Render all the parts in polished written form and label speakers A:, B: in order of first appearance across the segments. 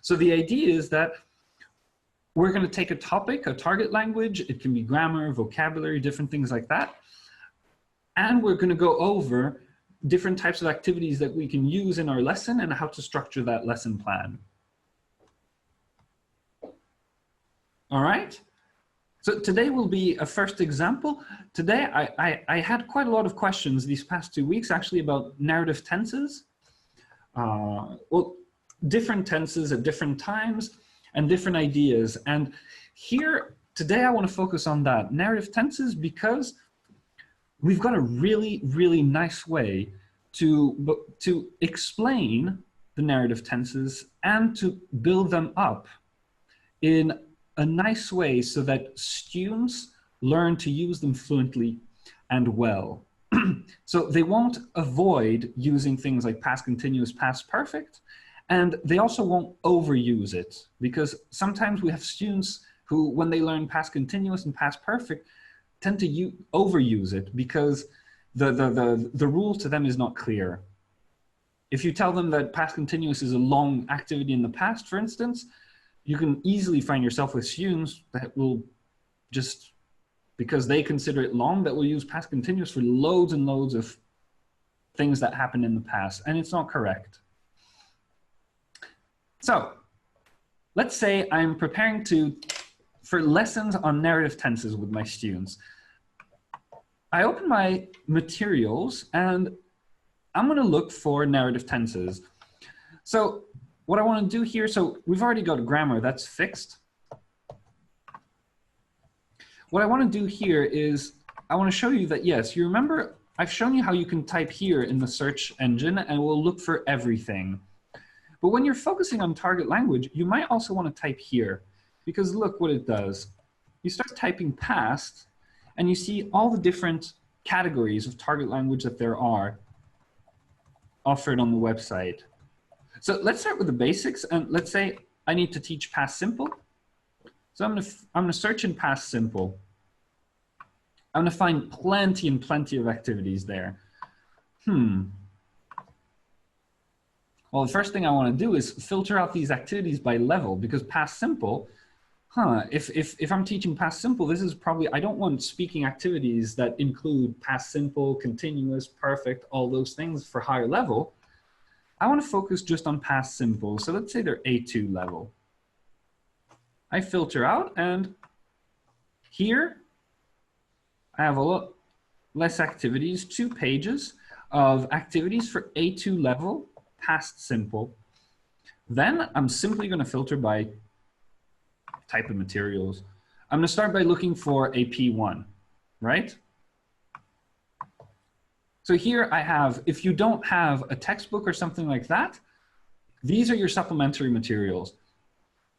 A: So the idea is that we're going to take a topic, a target language, it can be grammar, vocabulary, different things like that, and we're going to go over different types of activities that we can use in our lesson and how to structure that lesson plan. All right? So today will be a first example. Today I had quite a lot of questions these past 2 weeks actually about narrative tenses. Well, different tenses at different times and different ideas. And here, today I want to focus on that, narrative tenses, because we've got a really, really nice way to explain the narrative tenses and to build them up in a nice way so that students learn to use them fluently and well. So they won't avoid using things like past continuous, past perfect, and they also won't overuse it, because sometimes we have students who, when they learn past continuous and past perfect, tend to overuse it because the rule to them is not clear. If you tell them that past continuous is a long activity in the past, for instance, you can easily find yourself with students that will just, because they consider it long, that will use past continuous for loads and loads of things that happened in the past, and it's not correct. So let's say I'm preparing for lessons on narrative tenses with my students. I open my materials and I'm going to look for narrative tenses. So what I want to do here, so we've already got grammar, that's fixed. What I want to do here is I want to show you that, yes, you remember I've shown you how you can type here in the search engine and it will look for everything. But when you're focusing on target language, you might also want to type here, because look what it does. You start typing past and you see all the different categories of target language that there are offered on the website. So let's start with the basics, and let's say I need to teach past simple. So I'm gonna search in past simple. I'm gonna find plenty and plenty of activities there. Well, the first thing I want to do is filter out these activities by level, because past simple, if I'm teaching past simple, this is probably, I don't want speaking activities that include past simple, continuous, perfect, all those things for higher level. I want to focus just on past simple. So let's say they're A2 level. I filter out, and here I have a lot less activities, 2 pages of activities for A2 level, past simple. Then I'm simply going to filter by type of materials. I'm going to start by looking for a P1, right? So here I have, if you don't have a textbook or something like that, these are your supplementary materials.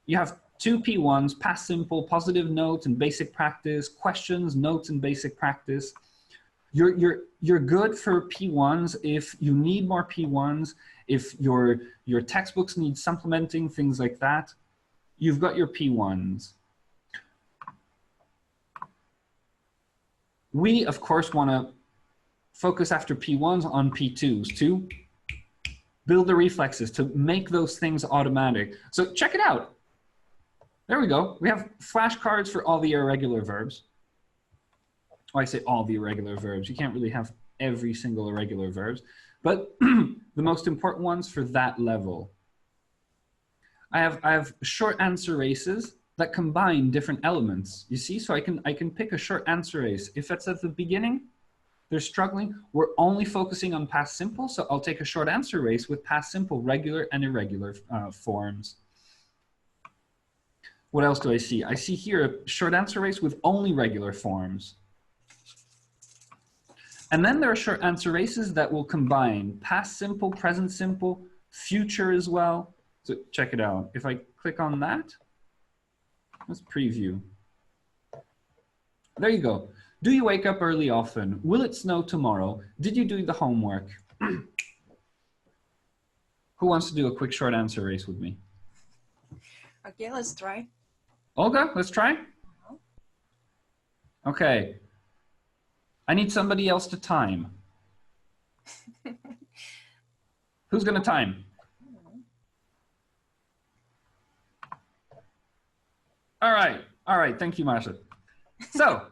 A: You have 2 P1s, past simple, positive notes and basic practice, questions, notes and basic practice. You're good for P1s if you need more P1s, if your textbooks need supplementing, things like that. You've got your P1s. We, of course, want to focus after P1s on P2s to build the reflexes, to make those things automatic. So check it out. There we go. We have flashcards for all the irregular verbs. Oh, I say all the irregular verbs. You can't really have every single irregular verbs, but the most important ones for that level. I have short answer races that combine different elements. You see, so I can pick a short answer race. If it's at the beginning, they're struggling, we're only focusing on past simple, so I'll take a short answer race with past simple, regular and irregular forms. What else do I see? I see here a short answer race with only regular forms. And then there are short answer races that will combine past simple, present simple, future as well. So check it out. If I click on that, let's preview. There you go. Do you wake up early often? Will it snow tomorrow? Did you do the homework? Who wants to do a quick short answer race with me?
B: Okay, let's try.
A: Olga, let's try. Okay. I need somebody else to time. Who's going to time? All right. Thank you, Masha. So,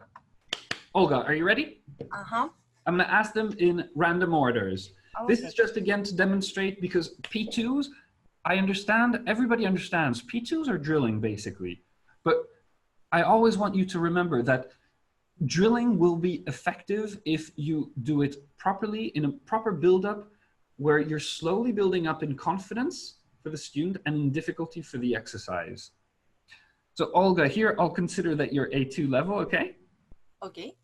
A: Olga, are you ready?
B: Uh-huh.
A: I'm going to ask them in random orders.
B: Okay.
A: This is just again to demonstrate because P2s, I understand, everybody understands. P2s are drilling basically, but I always want you to remember that drilling will be effective if you do it properly in a proper build-up where you're slowly building up in confidence for the student and in difficulty for the exercise. So Olga, here I'll consider that you're A2 level, okay?
B: Okay.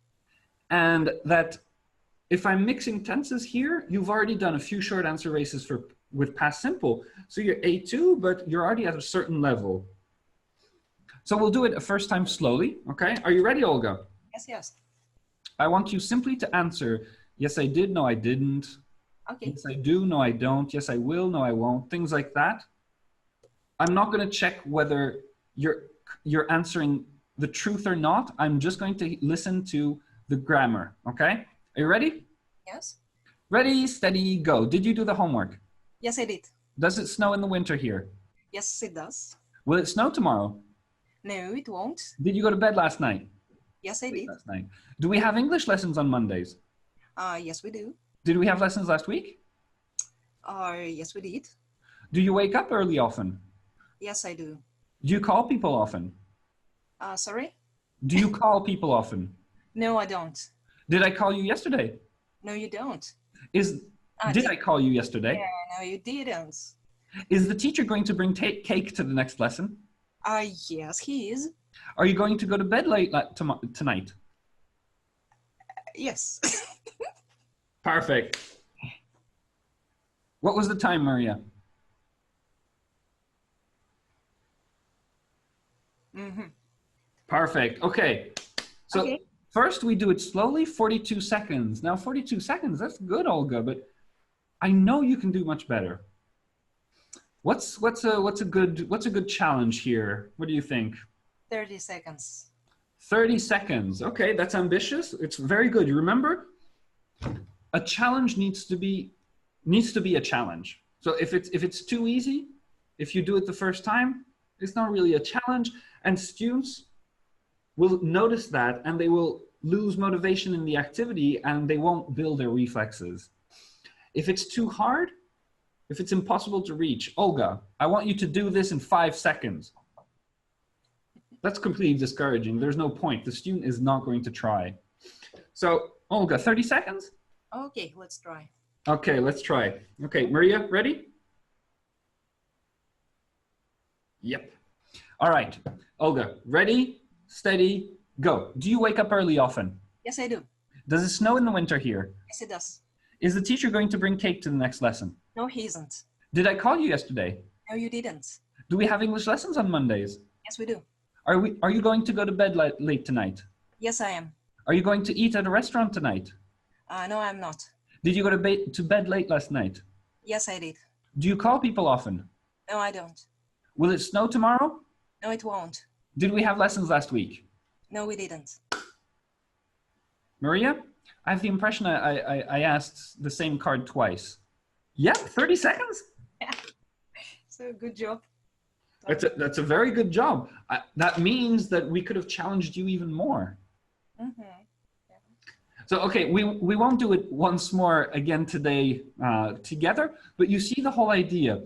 A: And that if I'm mixing tenses here, you've already done a few short answer races with past simple. So you're A2, but you're already at a certain level. So we'll do it a first time slowly, okay? Are you ready, Olga?
B: Yes, yes.
A: I want you simply to answer, yes, I did, no, I didn't.
B: Okay.
A: Yes, I do, no, I don't. Yes, I will, no, I won't. Things like that. I'm not going to check whether you're answering the truth or not. I'm just going to listen to the grammar, okay? Are you ready?
B: Yes.
A: Ready, steady, go. Did you do the homework?
B: Yes, I did.
A: Does it snow in the winter here?
B: Yes, it does.
A: Will it snow tomorrow?
B: No, it won't.
A: Did you go to bed last night?
B: Yes, I did.
A: Last night. Do we have English lessons on Mondays?
B: Yes, we do.
A: Did we have lessons last week?
B: Yes, we did.
A: Do you wake up early often?
B: Yes, I do.
A: Do you call people often?
B: Sorry?
A: Do you call people often?
B: No, I don't.
A: Did I call you yesterday?
B: No, you don't.
A: Did I call you yesterday?
B: Yeah, no, you didn't.
A: Is the teacher going to bring cake to the next lesson?
B: Yes, he is.
A: Are you going to go to bed late tonight?
B: Yes.
A: Perfect. What was the time, Maria?
B: Mm-hmm.
A: Perfect. Okay. So
B: Okay.
A: first we do it slowly, 42 seconds. Now 42 seconds, that's good, Olga, but I know you can do much better. What's a good challenge here? What do you think?
B: 30 seconds.
A: 30 seconds. Okay, that's ambitious. It's very good. You remember, a challenge needs to be a challenge. So if it's too easy, if you do it the first time, it's not really a challenge, and students will notice that and they will lose motivation in the activity and they won't build their reflexes. If it's too hard, if it's impossible to reach, Olga, I want you to do this in 5 seconds. That's completely discouraging. There's no point. The student is not going to try. So, Olga, 30 seconds?
B: Okay, let's try.
A: Okay, let's try. Okay, Maria, ready? Yep. All right, Olga, ready, steady, go. Do you wake up early often?
B: Yes, I do.
A: Does it snow in the winter here?
B: Yes, it does.
A: Is the teacher going to bring cake to the next lesson?
B: No, he isn't.
A: Did I call you yesterday?
B: No, you didn't.
A: Do we have English lessons on Mondays?
B: Yes, we do.
A: Are you going to go to bed late tonight?
B: Yes, I am.
A: Are you going to eat at a restaurant tonight?
B: No, I'm not.
A: Did you go to bed late last night?
B: Yes, I did.
A: Do you call people often?
B: No, I don't.
A: Will it snow tomorrow?
B: No, it won't.
A: Did we have lessons last week?
B: No, we didn't.
A: Maria, I have the impression I asked the same card twice. Yep, 30 seconds?
B: Yeah. So good job.
A: That's a very good job. That means that we could have challenged you even more.
B: Mm-hmm.
A: So, okay, we won't do it once more again today together, but you see the whole idea.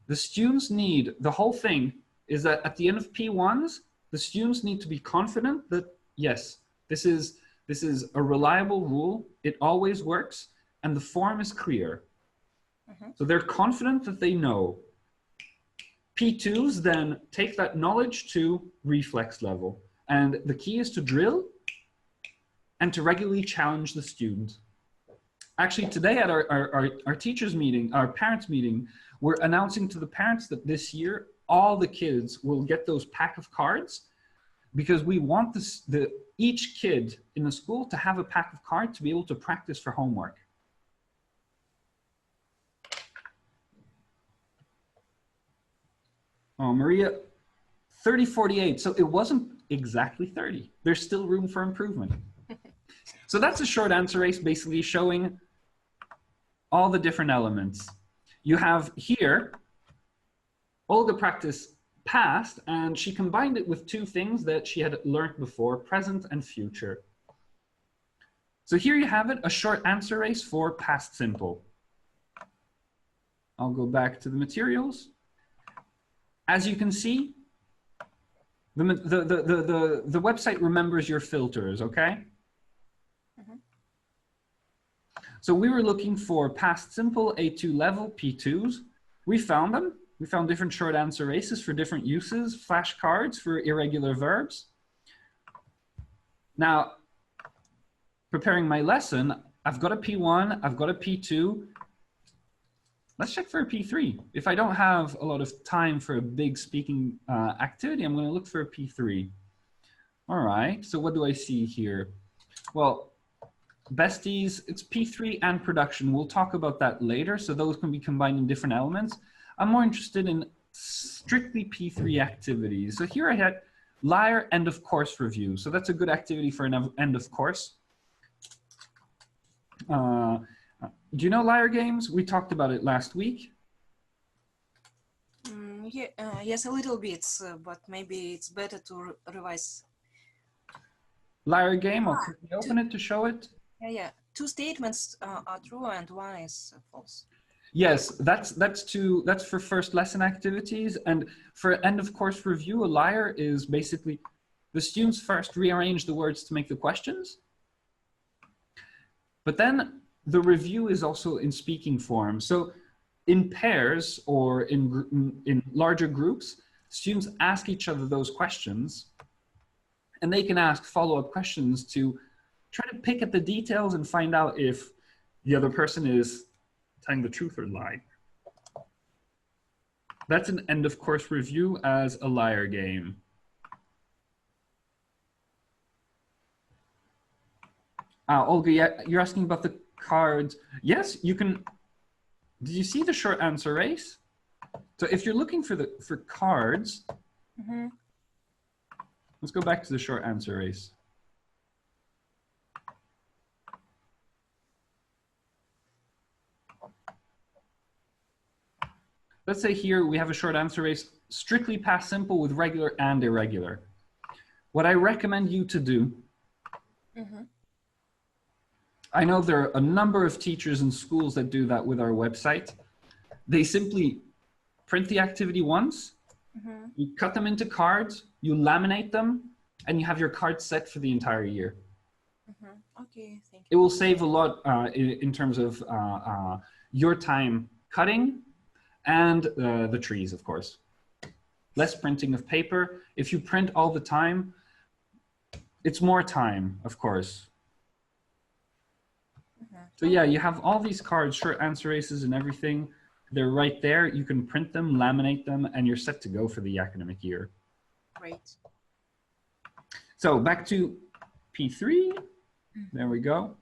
A: The students need, the whole thing is that at the end of P1s, the students need to be confident that, yes, this is a reliable rule, it always works, and the form is clear.
B: Mm-hmm.
A: So they're confident that they know. P2s then take that knowledge to reflex level. And the key is to drill and to regularly challenge the student. Actually, today at our teachers meeting, our parents meeting, we're announcing to the parents that this year, all the kids will get those pack of cards because we want each kid in the school to have a pack of cards to be able to practice for homework. Oh, Maria, 30:48. So it wasn't exactly 30. There's still room for improvement. So that's a short answer race, basically showing all the different elements. You have here, Olga practice past, and she combined it with two things that she had learned before, present and future. So here you have it, a short answer race for past simple. I'll go back to the materials. As you can see, the website remembers your filters, okay?
B: Mhm.
A: So we were looking for past simple A2 level P2s. We found them. We found different short answer races for different uses, flashcards for irregular verbs. Now, preparing my lesson, I've got a P1, I've got a P2. Let's check for a P3. If I don't have a lot of time for a big speaking activity, I'm going to look for a P3. All right, so what do I see here? Well, besties, it's P3 and production. We'll talk about that later, so those can be combined in different elements. I'm more interested in strictly P3 activities. So here I had liar end of course review. So that's a good activity for an end of course. Do you know liar games? We talked about it last week.
B: Yes, a little bit, but maybe it's better to revise.
A: Liar game, I'll quickly open it to show it.
B: Yeah. Two statements are true and one is false.
A: Yes, that's for first lesson activities, and for end of course review, a liar is basically the students first rearrange the words to make the questions, but then the review is also in speaking form. So in pairs or in larger groups, students ask each other those questions, and they can ask follow-up questions to try to pick at the details and find out if the other person is telling the truth or lying. That's an end of course review as a liar game. Olga, yeah, you're asking about the cards. Yes, you can. Did you see the short answer race? So if you're looking for cards, let's go back to the short answer race. Let's say here we have a short answer race, strictly past simple with regular and irregular. What I recommend you to do, I know there are a number of teachers and schools that do that with our website. They simply print the activity once, you cut them into cards, you laminate them, and you have your cards set for the entire year.
B: Okay, thank you.
A: It will save a lot in terms of your time cutting and the trees, of course. Less printing of paper. If you print all the time, it's more time, of course. So yeah, you have all these cards, short answer races and everything. They're right there. You can print them, laminate them, and you're set to go for the academic year.
B: Great.
A: So back to P3. There we go.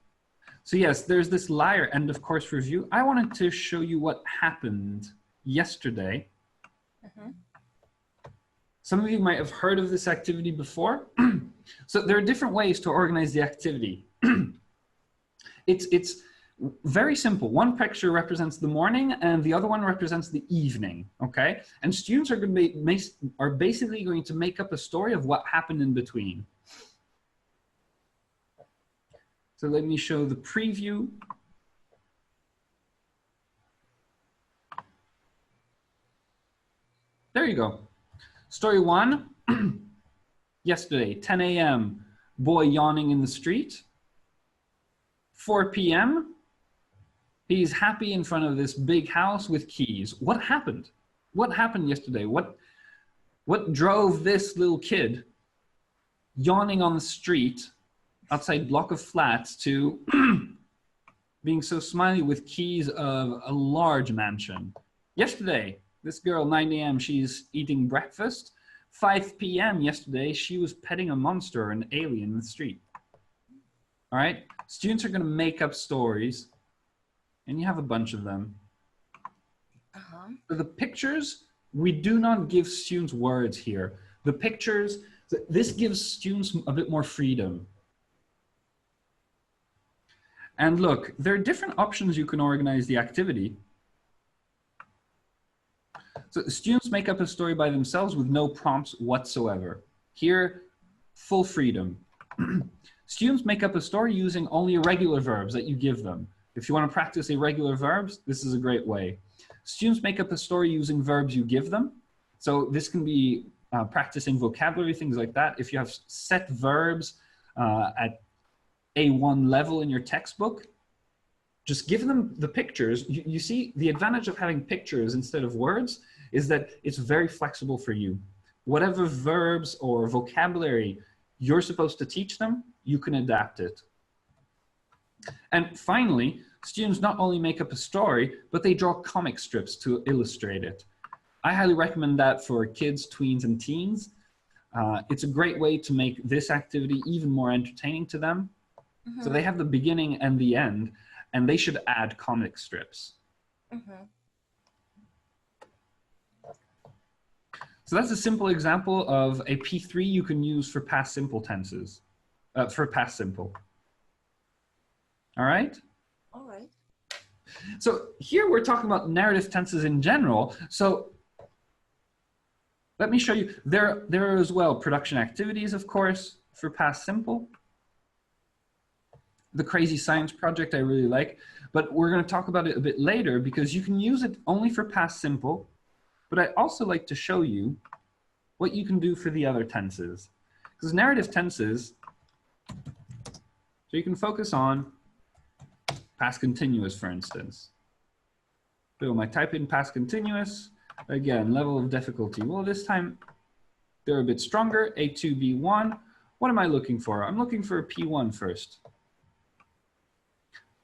A: So yes, there's this liar end of course review. I wanted to show you what happened yesterday. Some of you might have heard of this activity before. So there are different ways to organize the activity. It's very simple. One picture represents the morning and the other one represents the evening, okay? And students are basically going to make up a story of what happened in between. So let me show the preview. There you go. Story one, yesterday, 10 a.m., boy yawning in the street. 4 p.m., he's happy in front of this big house with keys. What happened? What happened yesterday? What drove this little kid yawning on the street outside block of flats to being so smiley with keys of a large mansion? Yesterday, this girl, 9 a.m., she's eating breakfast. 5 p.m. yesterday, she was petting a monster or an alien in the street. All right? Students are going to make up stories, and you have a bunch of them. For the pictures, we do not give students words here. The pictures, this gives students a bit more freedom. And look, there are different options you can organize the activity. So students make up a story by themselves with no prompts whatsoever. Here, full freedom. Students make up a story using only irregular verbs that you give them. If you want to practice irregular verbs, this is a great way. Students make up a story using verbs you give them. So this can be practicing vocabulary, things like that. If you have set verbs at A1 level in your textbook, just give them the pictures. You see, the advantage of having pictures instead of words is that it's very flexible for you. Whatever verbs or vocabulary you're supposed to teach them, you can adapt it. And finally, students not only make up a story, but they draw comic strips to illustrate it. I highly recommend that for kids, tweens, and teens. It's a great way to make this activity even more entertaining to them. Mm-hmm. So they have the beginning and the end, and they should add comic strips. Mm-hmm. So that's a simple example of a P3 you can use for past simple tenses, for past simple. All right?
B: All right.
A: So here we're talking about narrative tenses in general. So let me show you. There are as well production activities, of course, for past simple. The crazy science project I really like, but we're going to talk about it a bit later because you can use it only for past simple. But I also like to show you what you can do for the other tenses. Because narrative tenses, so you can focus on past continuous, for instance. Boom, I type in past continuous. Again, level of difficulty. Well, this time they're a bit stronger, A2, B1. What am I looking for? I'm looking for a P1 first.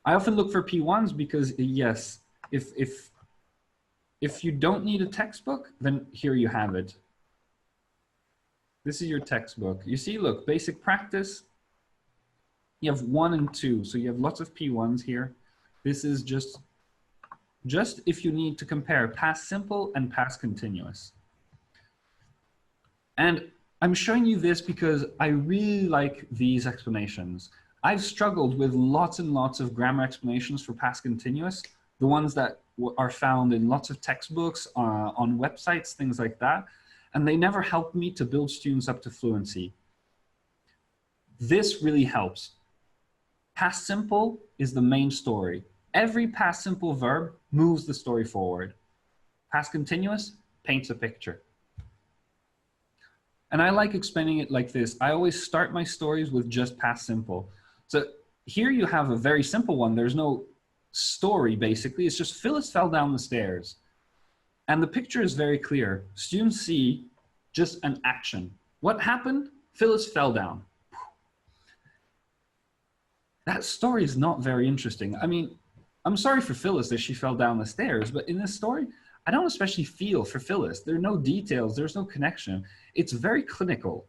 A: I often look for P1s because, yes, if you don't need a textbook, then here you have it. This is your textbook. You see, look, basic practice. You have 1 and 2, so you have lots of P1s here. This is just if you need to compare past simple and past continuous. And I'm showing you this because I really like these explanations. I've struggled with lots and lots of grammar explanations for past continuous, the ones that are found in lots of textbooks, on websites, things like that, and they never helped me to build students up to fluency. This really helps. Past simple is the main story. Every past simple verb moves the story forward. Past continuous paints a picture. And I like explaining it like this. I always start my stories with just past simple. So here you have a very simple one. There's no story, basically. It's just Phyllis fell down the stairs. And the picture is very clear. Students see just an action. What happened? Phyllis fell down. That story is not very interesting. I mean, I'm sorry for Phyllis that she fell down the stairs, but in this story, I don't especially feel for Phyllis. There are no details, there's no connection. It's very clinical.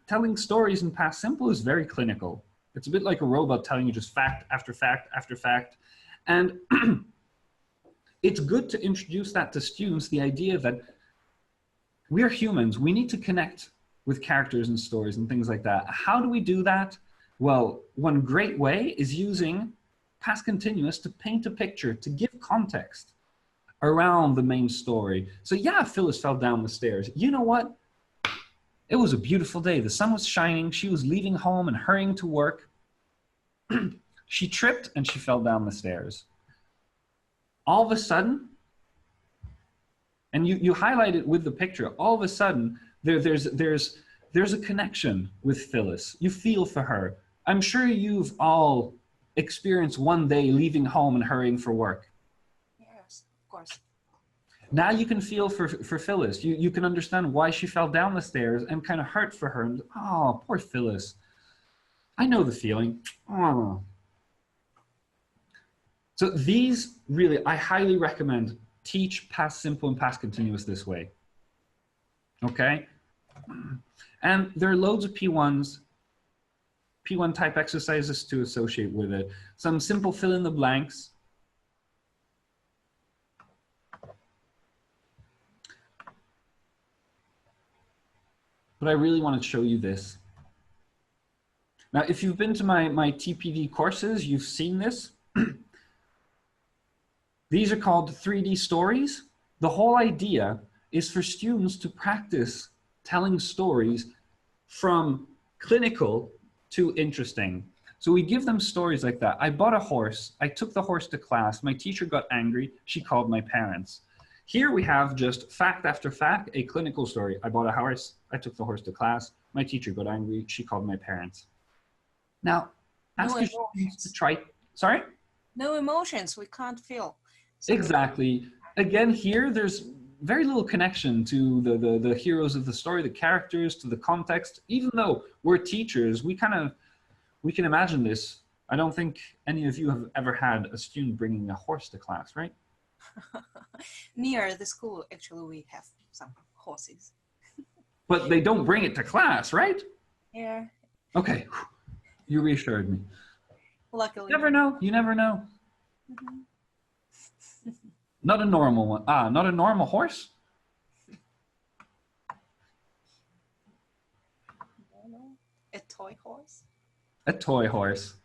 A: Telling stories in past simple is very clinical. It's a bit like a robot telling you just fact after fact after fact. And it's good to introduce that to students, the idea that we're humans, we need to connect with characters and stories and things like that. How do we do that? Well, one great way is using past continuous to paint a picture, to give context around the main story. So yeah, Phyllis fell down the stairs. You know what? It was a beautiful day. The sun was shining. She was leaving home and hurrying to work. She tripped and she fell down the stairs. All of a sudden, and you highlight it with the picture, all of a sudden, there's a connection with Phyllis. You feel for her. I'm sure you've all experienced one day leaving home and hurrying for work.
B: Yes, of course.
A: Now you can feel for Phyllis. You can understand why she fell down the stairs and kind of hurt for her. And, oh, poor Phyllis. I know the feeling. Oh. So these really, I highly recommend teach past simple and past continuous this way. Okay? And there are loads of P1s, P1 type exercises to associate with it. Some simple fill in the blanks. But I really want to show you this. Now, if you've been to my TPD courses, you've seen this. These are called 3D stories. The whole idea is for students to practice telling stories from clinical to interesting. So we give them stories like that. I bought a horse. I took the horse to class. My teacher got angry. She called my parents. Here we have just fact after fact, a clinical story. I bought a horse. I took the horse to class. My teacher got angry. She called my parents. Now, ask your students to try. Sorry?
B: No emotions. We can't feel. So
A: Exactly. Again, here there's very little connection to the heroes of the story, the characters, to the context. Even though we're teachers, we can imagine this. I don't think any of you have ever had a student bringing a horse to class, right?
B: near the school, actually, we have some horses.
A: But they don't bring it to class, right?
B: Yeah.
A: Okay, you reassured me.
B: Luckily.
A: Never know, you never know.
B: Mm-hmm.
A: Not a normal one. Ah, not a normal horse?
B: A toy horse?
A: A toy horse.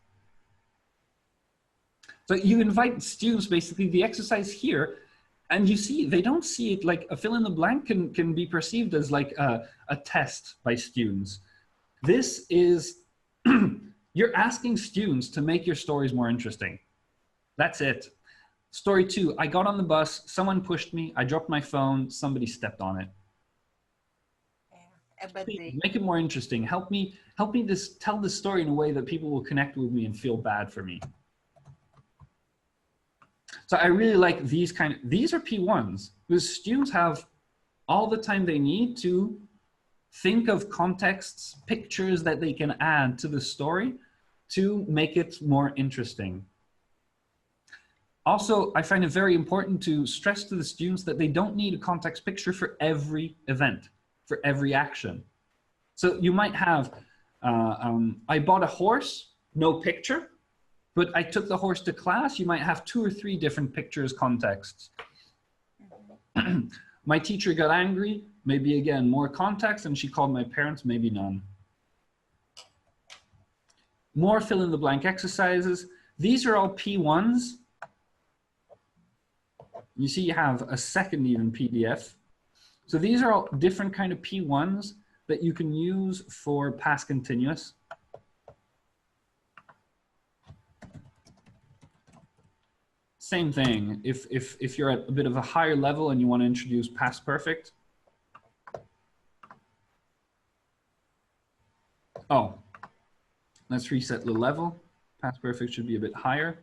A: So you invite students, basically, the exercise here, and you see, they don't see it like a fill in the blank can be perceived as like a test by students. This is, you're asking students to make your stories more interesting. That's it. Story 2, I got on the bus, someone pushed me, I dropped my phone, somebody stepped on it.
B: Yeah, but
A: Make it more interesting. Help me just tell this story in a way that people will connect with me and feel bad for me. So I really like these these are P1s, because students have all the time they need to think of contexts, pictures that they can add to the story to make it more interesting. Also, I find it very important to stress to the students that they don't need a context picture for every event, for every action. So you might have, I bought a horse, no picture, but I took the horse to class. You might have 2 or 3 different pictures, contexts. My teacher got angry, maybe again, more context, and she called my parents, maybe none. More fill in the blank exercises. These are all P1s. You see you have a second even PDF. So these are all different kind of P1s that you can use for past continuous. Same thing, if you're at a bit of a higher level and you want to introduce past perfect. Oh, let's reset the level. Past perfect should be a bit higher.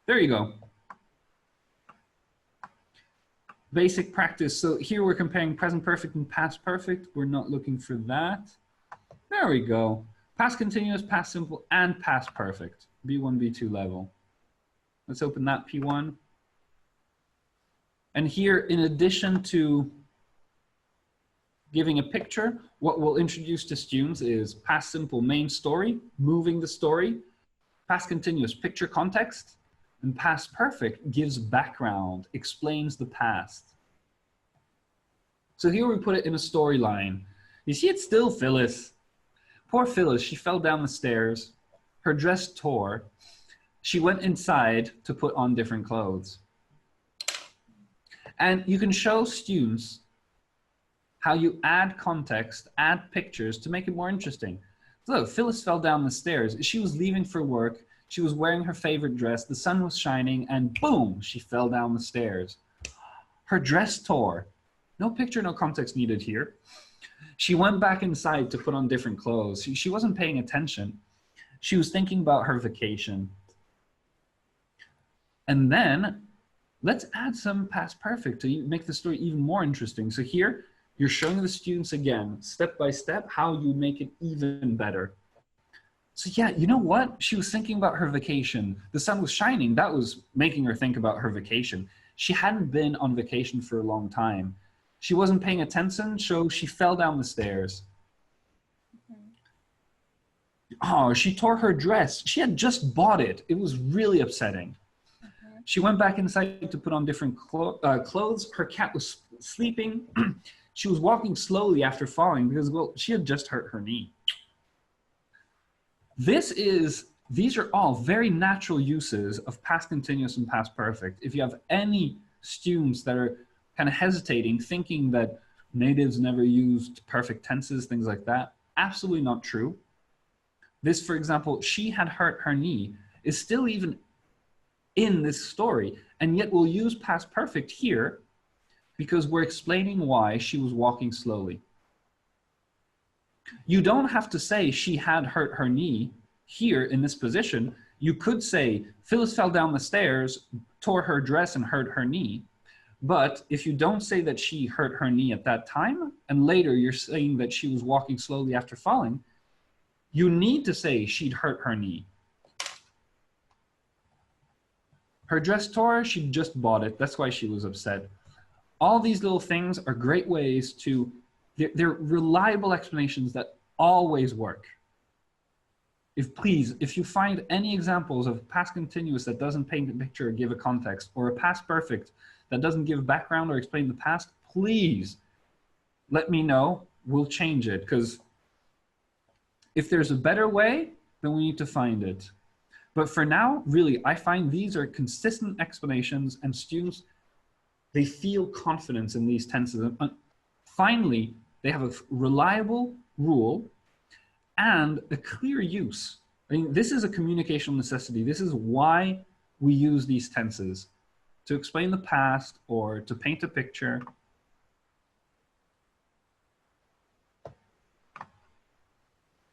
A: There you go. Basic practice. So here we're comparing present perfect and past perfect. We're not looking for that. There we go. Past continuous, past simple, and past perfect. B1, B2 level. Let's open that P1. And here, in addition to giving a picture, what we'll introduce to students is past simple, main story, moving the story, past continuous, picture context, and past perfect gives background, explains the past. So here we put it in a storyline. You see it's still Phyllis. Poor Phyllis, she fell down the stairs. Her dress tore. She went inside to put on different clothes. And you can show students how you add context, add pictures to make it more interesting. Look, Phyllis fell down the stairs. She was leaving for work. She was wearing her favorite dress. The sun was shining and boom, she fell down the stairs. Her dress tore. No picture, no context needed here. She went back inside to put on different clothes. She wasn't paying attention. She was thinking about her vacation. And then let's add some past perfect to make the story even more interesting. So here, you're showing the students again, step by step, how you make it even better. So yeah, you know what? She was thinking about her vacation. The sun was shining. That was making her think about her vacation. She hadn't been on vacation for a long time. She wasn't paying attention, so she fell down the stairs. Oh, she tore her dress. She had just bought it. It was really upsetting. She went back inside to put on different clothes. Her cat was sleeping. She was walking slowly after falling because, well, she had just hurt her knee. These are all very natural uses of past continuous and past perfect. If you have any students that are kind of hesitating, thinking that natives never used perfect tenses, things like that. Absolutely not true. This, for example, she had hurt her knee, is still even in this story, and yet we'll use past perfect here because we're explaining why she was walking slowly. You don't have to say she had hurt her knee here in this position. You could say Phyllis fell down the stairs, tore her dress, and hurt her knee. But if you don't say that she hurt her knee at that time, and later you're saying that she was walking slowly after falling, you need to say she'd hurt her knee. Her dress tore, she just bought it. That's why she was upset. All these little things are great ways to, they're reliable explanations that always work. If you find any examples of past continuous that doesn't paint a picture or give a context, or a past perfect that doesn't give background or explain the past, please let me know. We'll change it, because if there's a better way, then we need to find it. But for now, really, I find these are consistent explanations, and students, they feel confidence in these tenses. And finally, they have a reliable rule and a clear use. I mean, this is a communicational necessity. This is why we use these tenses, to explain the past or to paint a picture.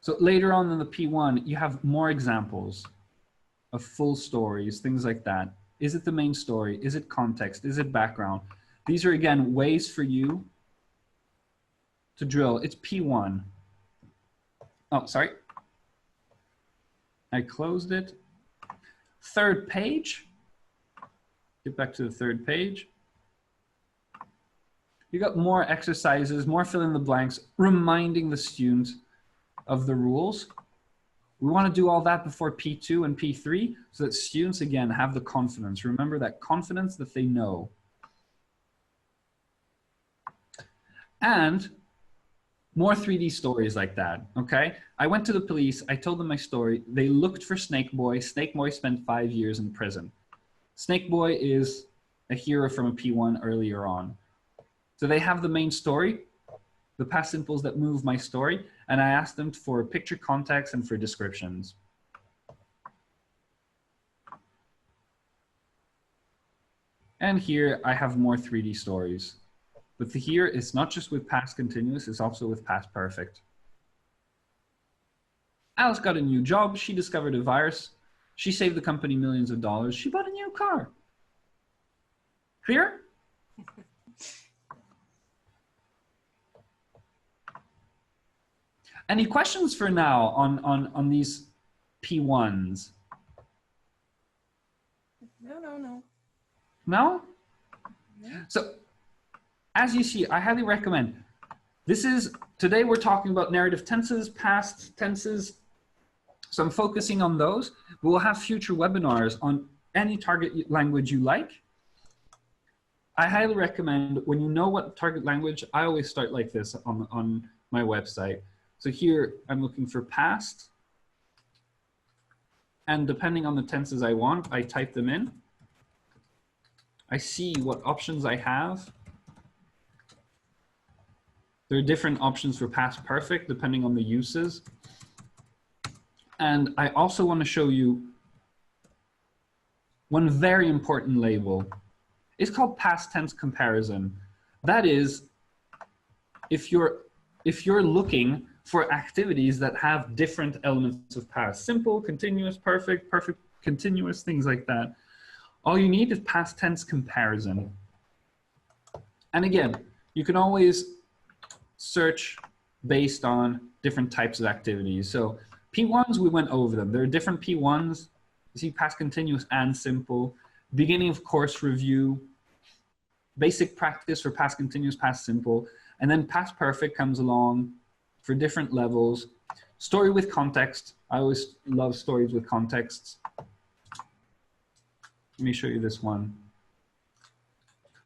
A: So later on in the P1, you have more examples of full stories, things like that. Is it the main story? Is it context? Is it background? These are, again, ways for you to drill. It's P1. Oh, sorry. I closed it. Third page. Get back to the third page. You got more exercises, more fill in the blanks, reminding the student of the rules. We want to do all that before P2 and P3 so that students, again, have the confidence. Remember that confidence that they know. And more 3D stories like that, okay? I went to the police, I told them my story. They looked for Snake Boy. Snake Boy spent 5 years in prison. Snake Boy is a hero from a P1 earlier on. So they have the main story, the past simples that move my story, and I asked them for picture context and for descriptions. And here I have more 3D stories. But here it's not just with past continuous, it's also with past perfect. Alice got a new job, she discovered a virus, she saved the company millions of dollars, she bought a new car. Clear? Any questions for now on these P1s?
B: No.
A: No?
B: No?
A: So, as you see, I highly recommend. Today we're talking about narrative tenses, past tenses. So I'm focusing on those. We'll have future webinars on any target language you like. I highly recommend, when you know what target language, I always start like this on my website. So here I'm looking for past. And depending on the tenses I want, I type them in. I see what options I have. There are different options for past perfect depending on the uses. And I also want to show you one very important label. It's called past tense comparison. That is, if you're looking for activities that have different elements of past, simple, continuous, perfect, perfect, continuous, things like that, all you need is past tense comparison. And again, you can always search based on different types of activities. So P1s, we went over them. There are different P1s. You see past continuous and simple, beginning of course review, basic practice for past continuous, past simple, and then past perfect comes along for different levels. Story with context. I always love stories with contexts. Let me show you this one.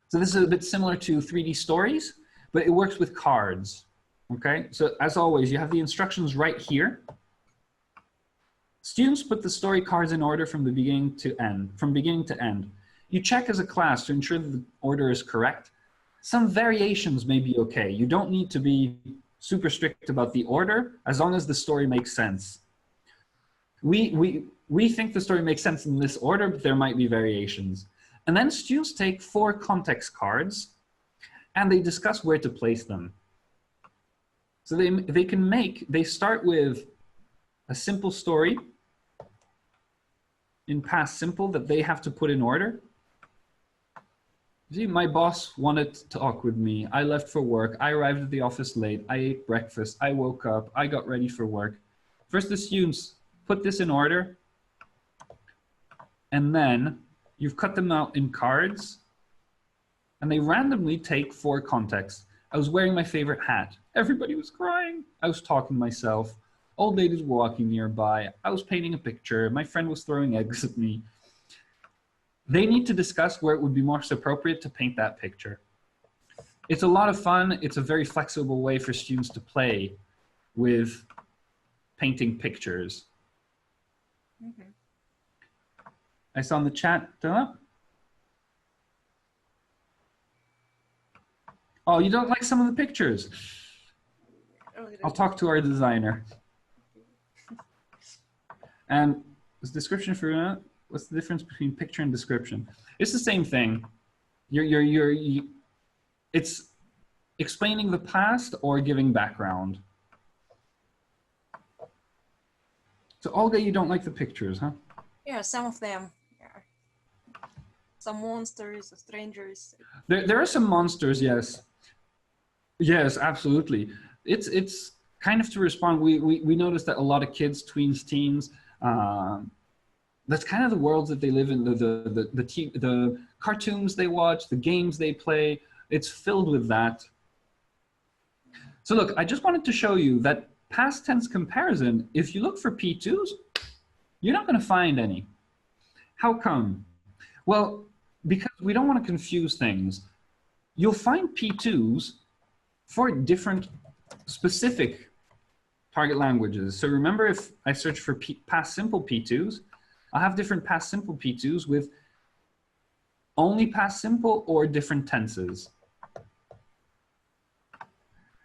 A: So this is a bit similar to 3D stories, but it works with cards, okay? So as always, you have the instructions right here. Students put the story cards in order from beginning to end. You check as a class to ensure that the order is correct. Some variations may be okay. You don't need to be super strict about the order as long as the story makes sense. We think the story makes sense in this order, but there might be variations. And then students take 4 context cards and they discuss where to place them. So they start with a simple story in past simple that they have to put in order. See, my boss wanted to talk with me. I left for work. I arrived at the office late. I ate breakfast. I woke up. I got ready for work. First, the students put this in order. And then you've cut them out in cards. And they randomly take 4 contexts. I was wearing my favorite hat. Everybody was crying. I was talking to myself. Old ladies were walking nearby. I was painting a picture. My friend was throwing eggs at me. They need to discuss where it would be most appropriate to paint that picture. It's a lot of fun. It's a very flexible way for students to play with painting pictures.
B: Mm-hmm.
A: I saw in the chat, oh, you don't like some of the pictures? I'll talk to our designer. And this description for what's the difference between picture and description? It's the same thing. It's explaining the past or giving background. So Olga, you don't like the pictures, huh?
B: Yeah, some of them. Yeah. Some monsters, strangers.
A: There are some monsters, yes. Yes, absolutely. It's kind of to respond. We noticed that a lot of kids, tweens, teens, that's kind of the worlds that they live in, the cartoons they watch, the games they play. It's filled with that. So look, I just wanted to show you that past tense comparison, if you look for P2s, you're not going to find any. How come? Well, because we don't want to confuse things. You'll find P2s for different specific target languages. So remember, if I search for past simple P2s, I'll have different past simple P2s with only past simple or different tenses.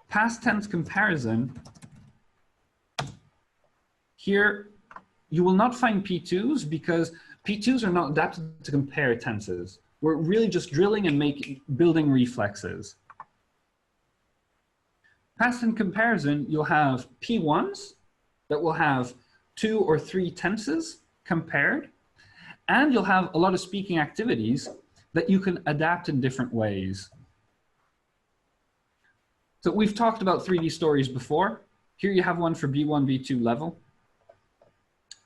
A: Past tense comparison, here you will not find P2s because P2s are not adapted to compare tenses. We're really just drilling and building reflexes. Past in comparison, you'll have P1s that will have 2 or 3 tenses compared, and you'll have a lot of speaking activities that you can adapt in different ways. So we've talked about 3D stories before. Here you have one for B1, B2 level.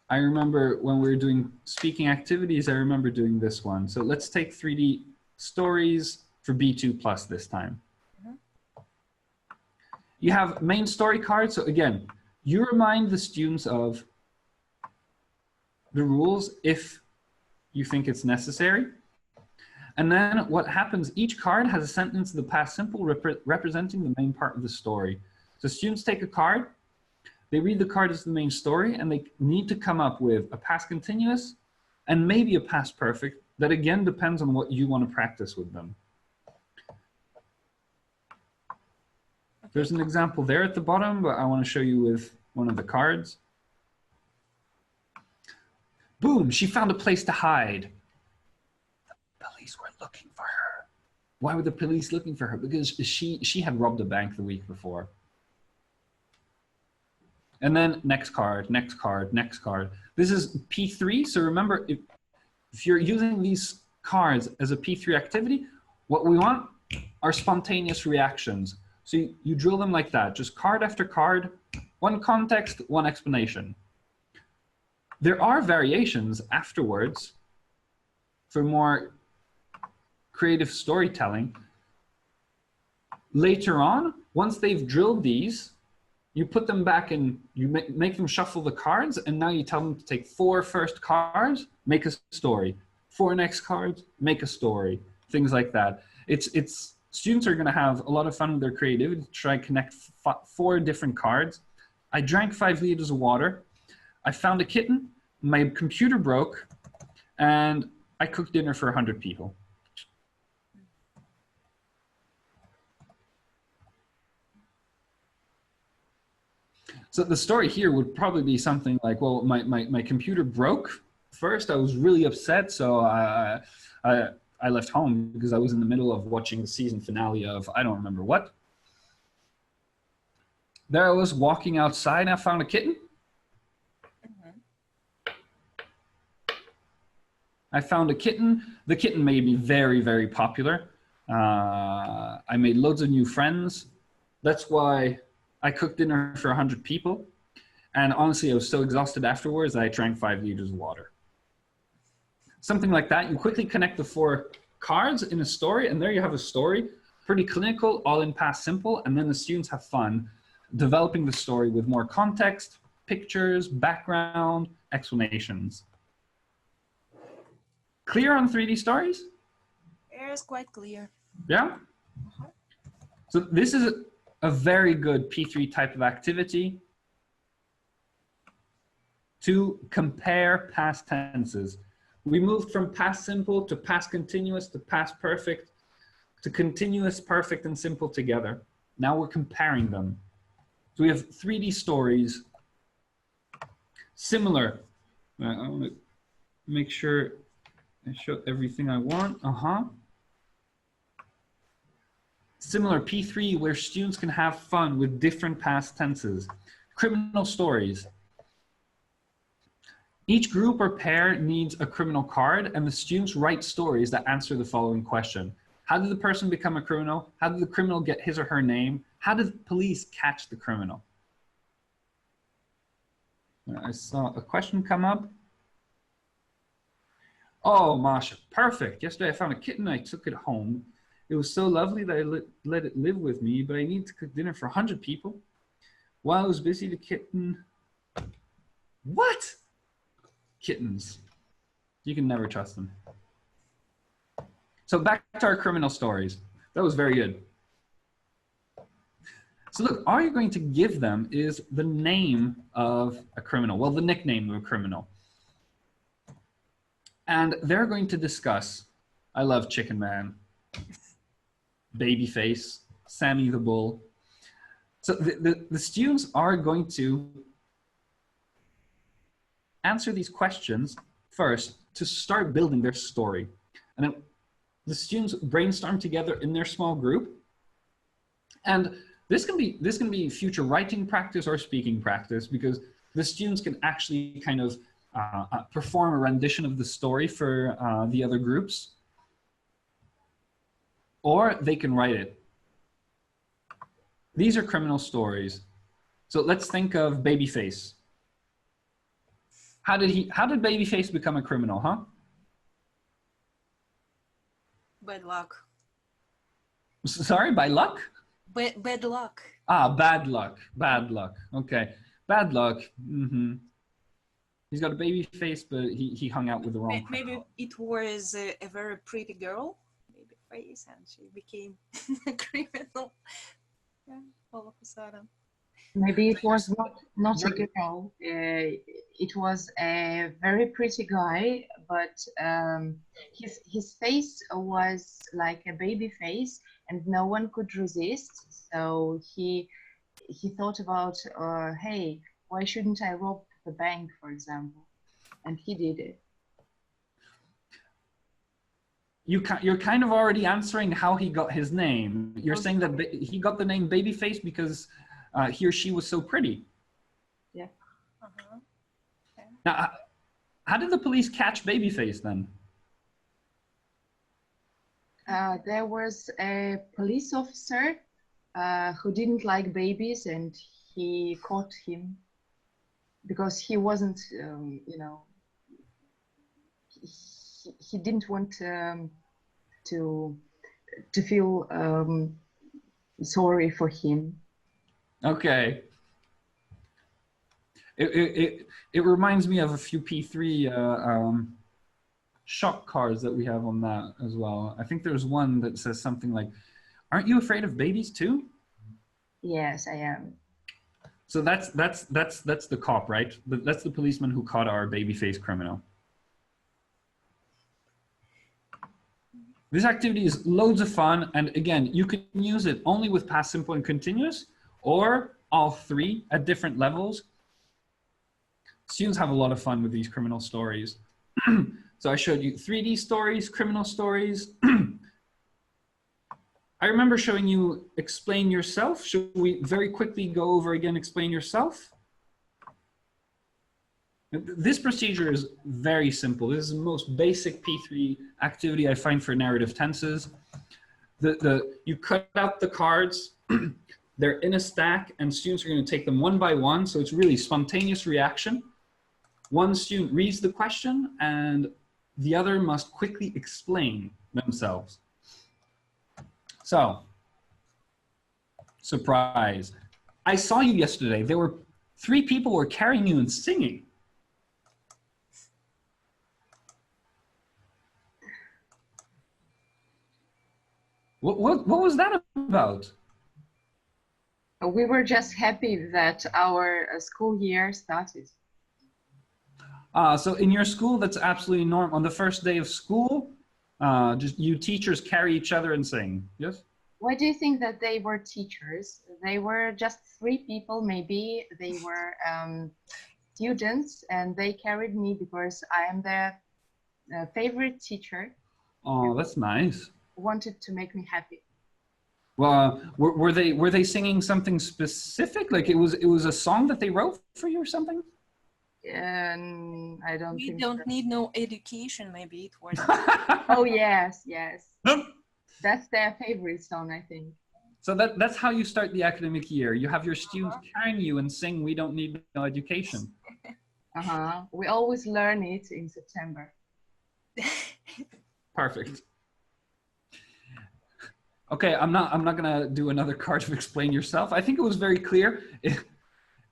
A: I remember when we were doing speaking activities, I remember doing this one. So let's take 3D stories for B2 plus this time. You have main story cards. So again, you remind the students of the rules if you think it's necessary. And then what happens, each card has a sentence of the past simple representing the main part of the story. So students take a card, they read the card as the main story, and they need to come up with a past continuous and maybe a past perfect. That again depends on what you want to practice with them. There's an example there at the bottom, but I want to show you with one of the cards. Boom, she found a place to hide. The police were looking for her. Why were the police looking for her? Because she had robbed a bank the week before. And then next card, next card, next card. This is P3, so remember, if you're using these cards as a P3 activity, what we want are spontaneous reactions. So you drill them like that, just card after card, one context, one explanation. There are variations afterwards for more creative storytelling. Later on, once they've drilled these, you put them back and you make them shuffle the cards, and now you tell them to take 4 first cards, make a story. 4 next cards, make a story. Things like that. Students are going to have a lot of fun with their creativity to try and connect 4 different cards. I drank 5 liters of water. I found a kitten. My computer broke, and I cooked dinner for 100 people. So the story here would probably be something like, well, my computer broke. First, I was really upset, so I left home because I was in the middle of watching the season finale of I don't remember what. There I was walking outside and I found a kitten. I found a kitten. The kitten made me very, very popular. I made loads of new friends. That's why I cooked dinner for 100 people. And honestly, I was so exhausted afterwards that I drank 5 liters of water. Something like that. You quickly connect the 4 cards in a story, and there you have a story. Pretty clinical, all in past simple, and then the students have fun developing the story with more context, pictures, background, explanations. Clear on 3D stories?
B: It's quite clear.
A: Yeah? So this is a very good P3 type of activity to compare past tenses. We moved from past simple to past continuous to past perfect to continuous, perfect, and simple together. Now we're comparing them. So we have 3D stories, similar. I want to make sure I show everything I want. Similar P3 where students can have fun with different past tenses. Criminal stories. Each group or pair needs a criminal card, and the students write stories that answer the following question. How did the person become a criminal? How did the criminal get his or her name? How did the police catch the criminal? I saw a question come up. Oh, Masha, perfect. Yesterday I found a kitten. I took it home. It was so lovely that I let it live with me, but I need to cook dinner for 100 people. While I was busy, the kitten... What? Kittens. You can never trust them. So back to our criminal stories. That was very good. So look, all you're going to give them is the name of a criminal. Well, the nickname of a criminal. And they're going to discuss, I love Chicken Man, Babyface, Sammy the Bull. So the students are going to answer these questions first to start building their story. And then the students brainstorm together in their small group. And this can be future writing practice or speaking practice, because the students can actually kind of perform a rendition of the story for the other groups, or they can write it. These are criminal stories. So let's think of Babyface. How did Babyface become a criminal, huh?
B: Bad luck.
A: Sorry, by luck?
B: Bad luck.
A: Ah, bad luck. Bad luck. Okay. Bad luck. He's got a baby face, but he hung out with the wrong
B: Maybe
A: criminal.
B: it was a very pretty girl, Babyface, and she became a criminal. Yeah, all of a sudden.
C: Maybe it was not a girl. It was a very pretty guy, but his face was like a baby face, and no one could resist. So he thought about, hey, why shouldn't I rob the bank, for example? And he did it.
A: You're kind of already answering how he got his name. You're saying that he got the name Babyface because he or she was so pretty.
C: Yeah.
B: Okay.
A: Now, how did the police catch Babyface then?
C: There was a police officer who didn't like babies, and he caught him because he wasn't, he didn't want to feel sorry for him.
A: Okay. It reminds me of a few P3 shock cards that we have on that as well. I think there's one that says something like, "Aren't you afraid of babies too?"
C: Yes, I am.
A: So that's the cop, right? That's the policeman who caught our Babyface criminal. This activity is loads of fun, and again, you can use it only with past simple and continuous, or all three at different levels. Students have a lot of fun with these criminal stories. So I showed you 3D stories, criminal stories. I remember showing you explain yourself. Should we very quickly go over again, explain yourself? This procedure is very simple. This is the most basic P3 activity I find for narrative tenses. You cut out the cards, they're in a stack, and students are going to take them one by one, so it's really spontaneous reaction. One student reads the question, and the other must quickly explain themselves. So, surprise. I saw you yesterday. There were 3 people were carrying you and singing. What was that about?
C: We were just happy that our school year started.
A: So in your school, that's absolutely normal. On the first day of school, just you teachers carry each other and sing, yes?
C: Why do you think that they were teachers? They were just 3 people, maybe. They were students, and they carried me because I am their favorite teacher.
A: Oh, that's nice.
C: Wanted to make me happy.
A: Well, were they singing something specific? Like it was a song that they wrote for you or something?
C: I don't
B: We
C: think
B: don't
C: so.
B: need no education, maybe it was.
C: Oh, yes, yes. That's their favorite song, I think.
A: So that's how you start the academic year. You have your students carrying you and sing "We Don't Need No Education."
C: We always learn it in September.
A: Perfect. Okay, I'm not gonna do another card of explain yourself. I think it was very clear.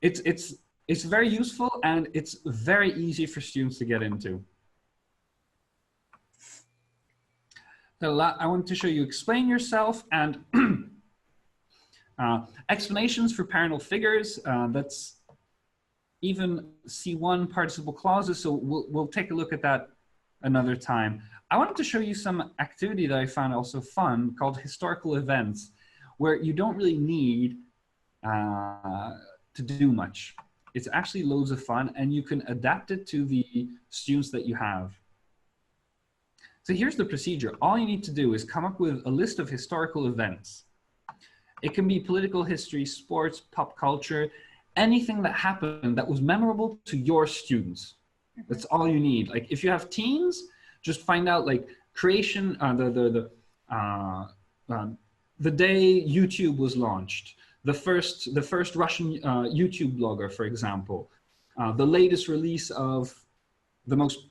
A: It's very useful, and it's very easy for students to get into. So I want to show you explain yourself and explanations for parental figures. That's even C1 participle clauses. So we'll take a look at that another time. I wanted to show you some activity that I found also fun called historical events, where you don't really need to do much. It's actually loads of fun, and you can adapt it to the students that you have. So here's the procedure. All you need to do is come up with a list of historical events. It can be political history, sports, pop culture, anything that happened that was memorable to your students. That's all you need. Like if you have teens, just find out like creation, the day YouTube was launched, the first Russian YouTube blogger, for example, the latest release of the most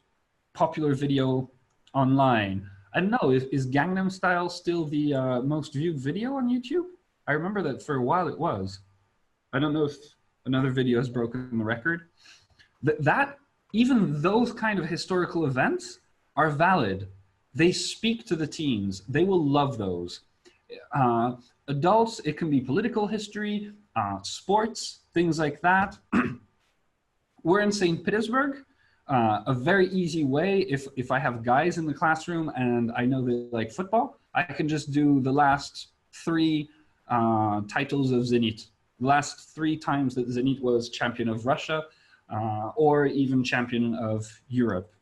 A: popular video online. I don't know, is Gangnam Style still the most viewed video on YouTube? I remember that for a while it was. I don't know if another video has broken the record. Even those kind of historical events are valid. They speak to the teens. They will love those. Adults, it can be political history, sports, things like that. We're in St. Petersburg. A very easy way, if I have guys in the classroom and I know they like football, I can just do the last 3 titles of Zenit. The last 3 times that Zenit was champion of Russia, or even champion of Europe.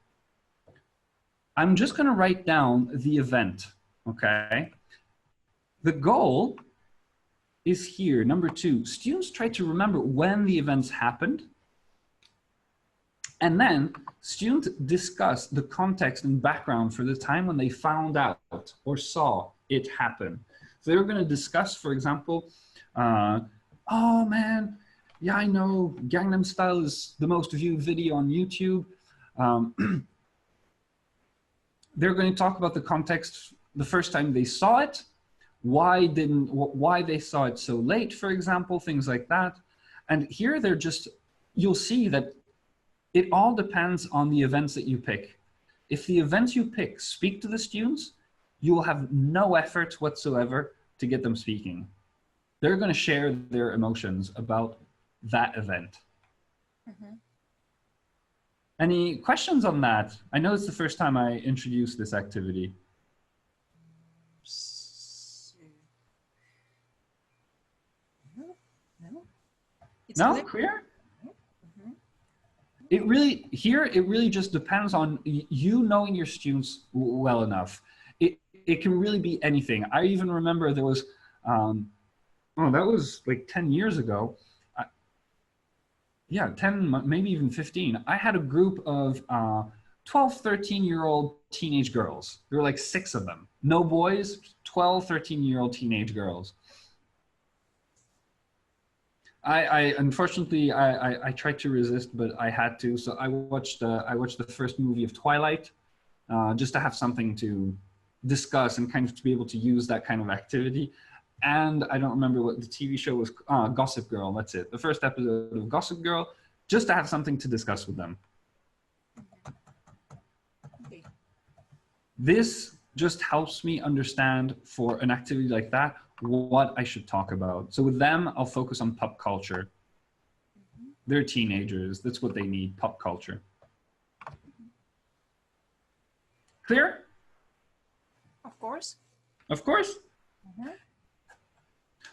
A: I'm just going to write down the event, okay? The goal is here, number 2. Students try to remember when the events happened, and then students discuss the context and background for the time when they found out or saw it happen. So they were going to discuss, for example, oh man, yeah, I know Gangnam Style is the most viewed video on YouTube. They're going to talk about the context the first time they saw it, why they saw it so late, for example, things like that. And here they're just, you'll see that it all depends on the events that you pick. If the events you pick speak to the students, you will have no effort whatsoever to get them speaking. They're going to share their emotions about that event. Any questions on that? I know it's the first time I introduced this activity.
B: No? It's
A: No,
B: clear.
A: clear?
B: Mhm.
A: It really just depends on you knowing your students well enough. It can really be anything. I even remember there was, oh, that was like 10 years ago. Yeah, 10, maybe even 15. I had a group of 12, 13-year-old teenage girls. There were like 6 of them. No boys, 12, 13-year-old teenage girls. Unfortunately, I tried to resist, but I had to. So I watched the first movie of Twilight, just to have something to discuss and kind of to be able to use that kind of activity. And I don't remember what the TV show was. Gossip Girl. That's it. The first episode of Gossip Girl, just to have something to discuss with them.
B: Okay.
A: This just helps me understand for an activity like that what I should talk about. So with them, I'll focus on pop culture. They're teenagers. That's what they need, pop culture. Clear?
B: Of course.
A: Of course.
B: Mhm.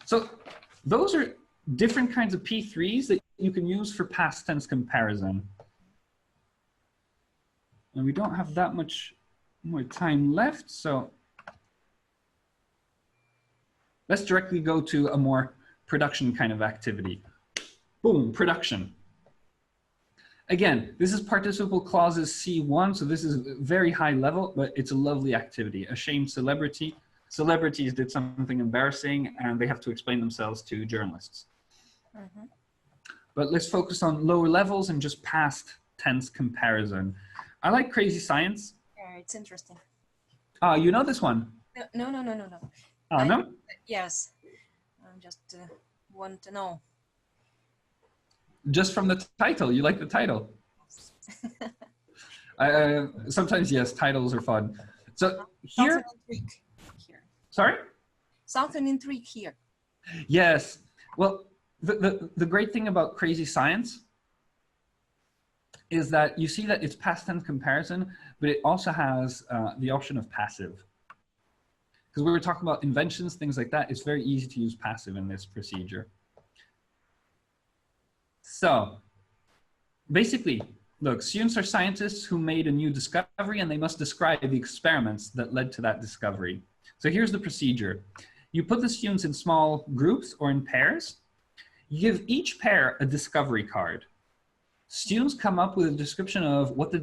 A: So those are different kinds of P3s that you can use for past tense comparison. And we don't have that much more time left, so let's directly go to a more production kind of activity. Boom, production. Again, this is participle clauses C1, so this is very high level, but it's a lovely activity. A shame celebrity. Celebrities did something embarrassing and they have to explain themselves to journalists.
B: Mhm.
A: But let's focus on lower levels and just past tense comparison. I like crazy science.
B: Yeah, it's interesting.
A: You know this one?
B: No, no, no, no, no.
A: Oh, no?
B: Yes. I just want to know.
A: Just from the title, you like the title. Sometimes, yes, titles are fun. So here,
B: Something intrigue here.
A: sorry?
B: Something intrigue here.
A: Yes. Well, the great thing about crazy science is that you see that it's past tense comparison, but it also has the option of passive. Because we were talking about inventions, things like that, it's very easy to use passive in this procedure. So basically, look, students are scientists who made a new discovery and they must describe the experiments that led to that discovery. So here's the procedure. You put the students in small groups or in pairs. You give each pair a discovery card. Students come up with a description of what the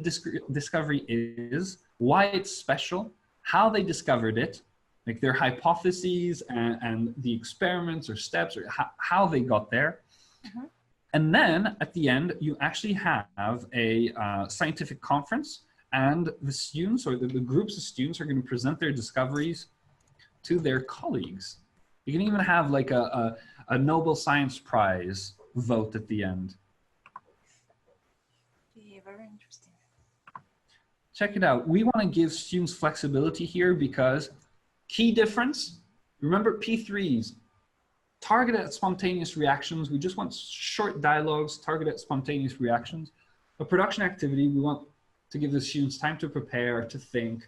A: discovery is, why it's special, how they discovered it, like their hypotheses and the experiments or steps or how they got there.
B: Mhm.
A: And then at the end, you actually have a scientific conference and the students or the groups of students are going to present their discoveries to their colleagues. You can even have like a Nobel Science Prize vote at the end.
B: Yeah, very interesting.
A: Check it out. We want to give students flexibility here because key difference, remember P3s, target at spontaneous reactions. We just want short dialogues, target at spontaneous reactions. A production activity, we want to give the students time to prepare, to think,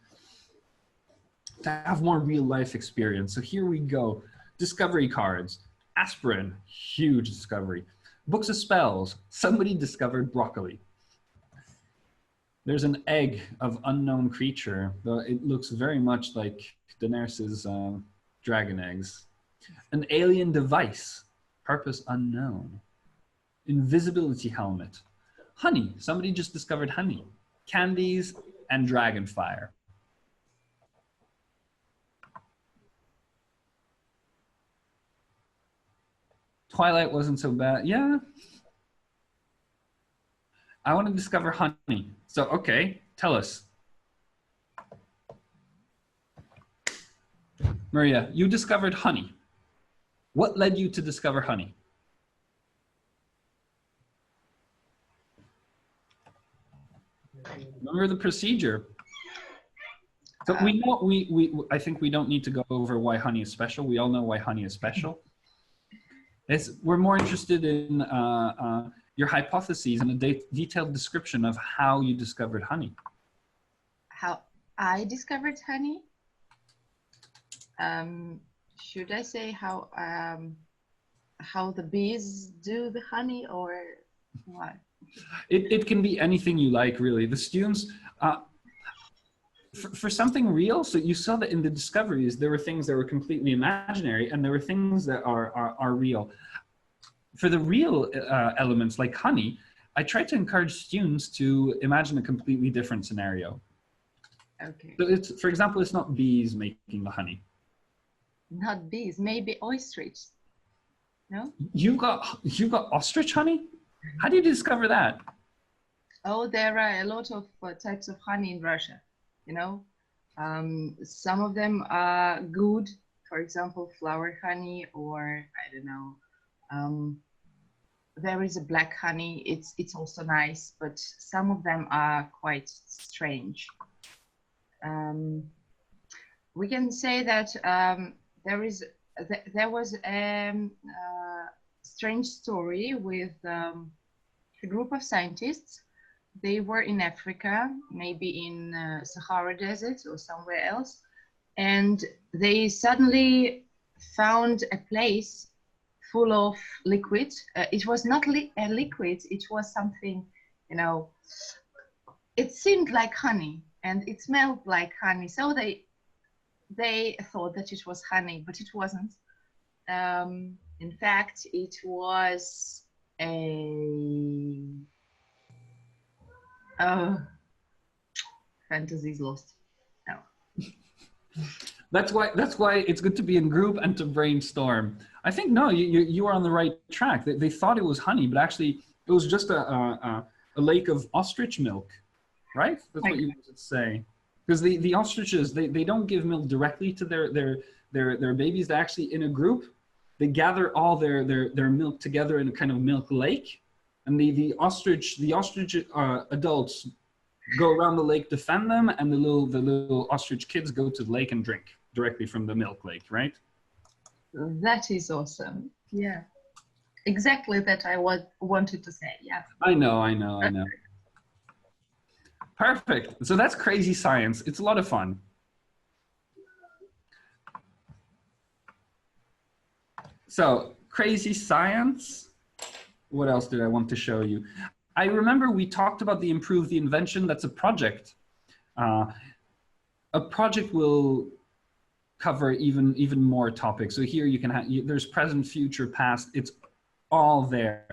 A: to have more real life experience. So here we go. Discovery cards, aspirin, huge discovery. Books of spells, somebody discovered broccoli. There's an egg of unknown creature, though it looks very much like Daenerys's dragon eggs. An alien device, purpose unknown. Invisibility helmet. Honey, somebody just discovered honey. Candies and dragon fire. Twilight wasn't so bad. Yeah. I want to discover honey. So, okay, tell us. Maria, you discovered honey. What led you to discover honey? Remember the procedure. So we know, I think we don't need to go over why honey is special. We all know why honey is special. We're more interested in your hypotheses and a detailed description of how you discovered honey.
C: How I discovered honey? Should I say how how the bees do the honey, or what?
A: It can be anything you like, really. The students, for something real, so you saw that in the discoveries, there were things that were completely imaginary and there were things that are real. For the real elements like honey, I try to encourage students to imagine a completely different scenario.
C: Okay.
A: So it's, for example, it's not bees making the honey.
C: Not bees, maybe ostrich. No?
A: You got ostrich honey? How do you discover that?
C: Oh, there are a lot of types of honey in Russia, you know. Some of them are good, for example, flower honey, or I don't know. There is a black honey, it's also nice, but some of them are quite strange. We can say that there was a strange story with a group of scientists. They were in Africa, maybe in Sahara Desert or somewhere else, and they suddenly found a place full of liquid. It was not a liquid, it was something, you know, it seemed like honey and it smelled like honey. So they thought that it was honey, but it wasn't. In fact, it was a fantasy's lost. No.
A: That's why it's good to be in group and to brainstorm. I think no, you are on the right track. They thought it was honey, but actually it was just a lake of ostrich milk, right? That's what you would say. Because the ostriches, they don't give milk directly to their babies. They're actually in a group. They gather all their milk together in a kind of milk lake, and the ostrich adults go around the lake, defend them, and the little ostrich kids go to the lake and drink directly from the milk lake, right?
C: That is awesome. Yeah, exactly that I wanted to say. Yeah.
A: I know. Perfect. So that's crazy science. It's a lot of fun. So crazy science. What else did I want to show you? I remember we talked about the Improve the Invention. That's a project. A project will cover even more topics. So here you can have, there's present, future, past. It's all there.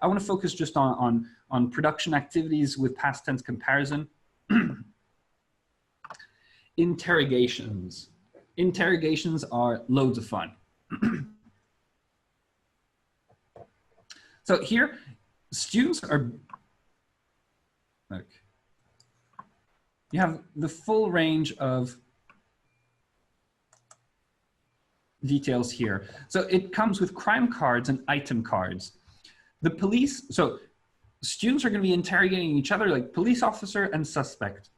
A: I want to focus just on production activities with past tense comparison. Interrogations. Interrogations are loads of fun. So here, students are, look, you have the full range of details here. So it comes with crime cards and item cards. The police, so students are going to be interrogating each other like police officer and suspect.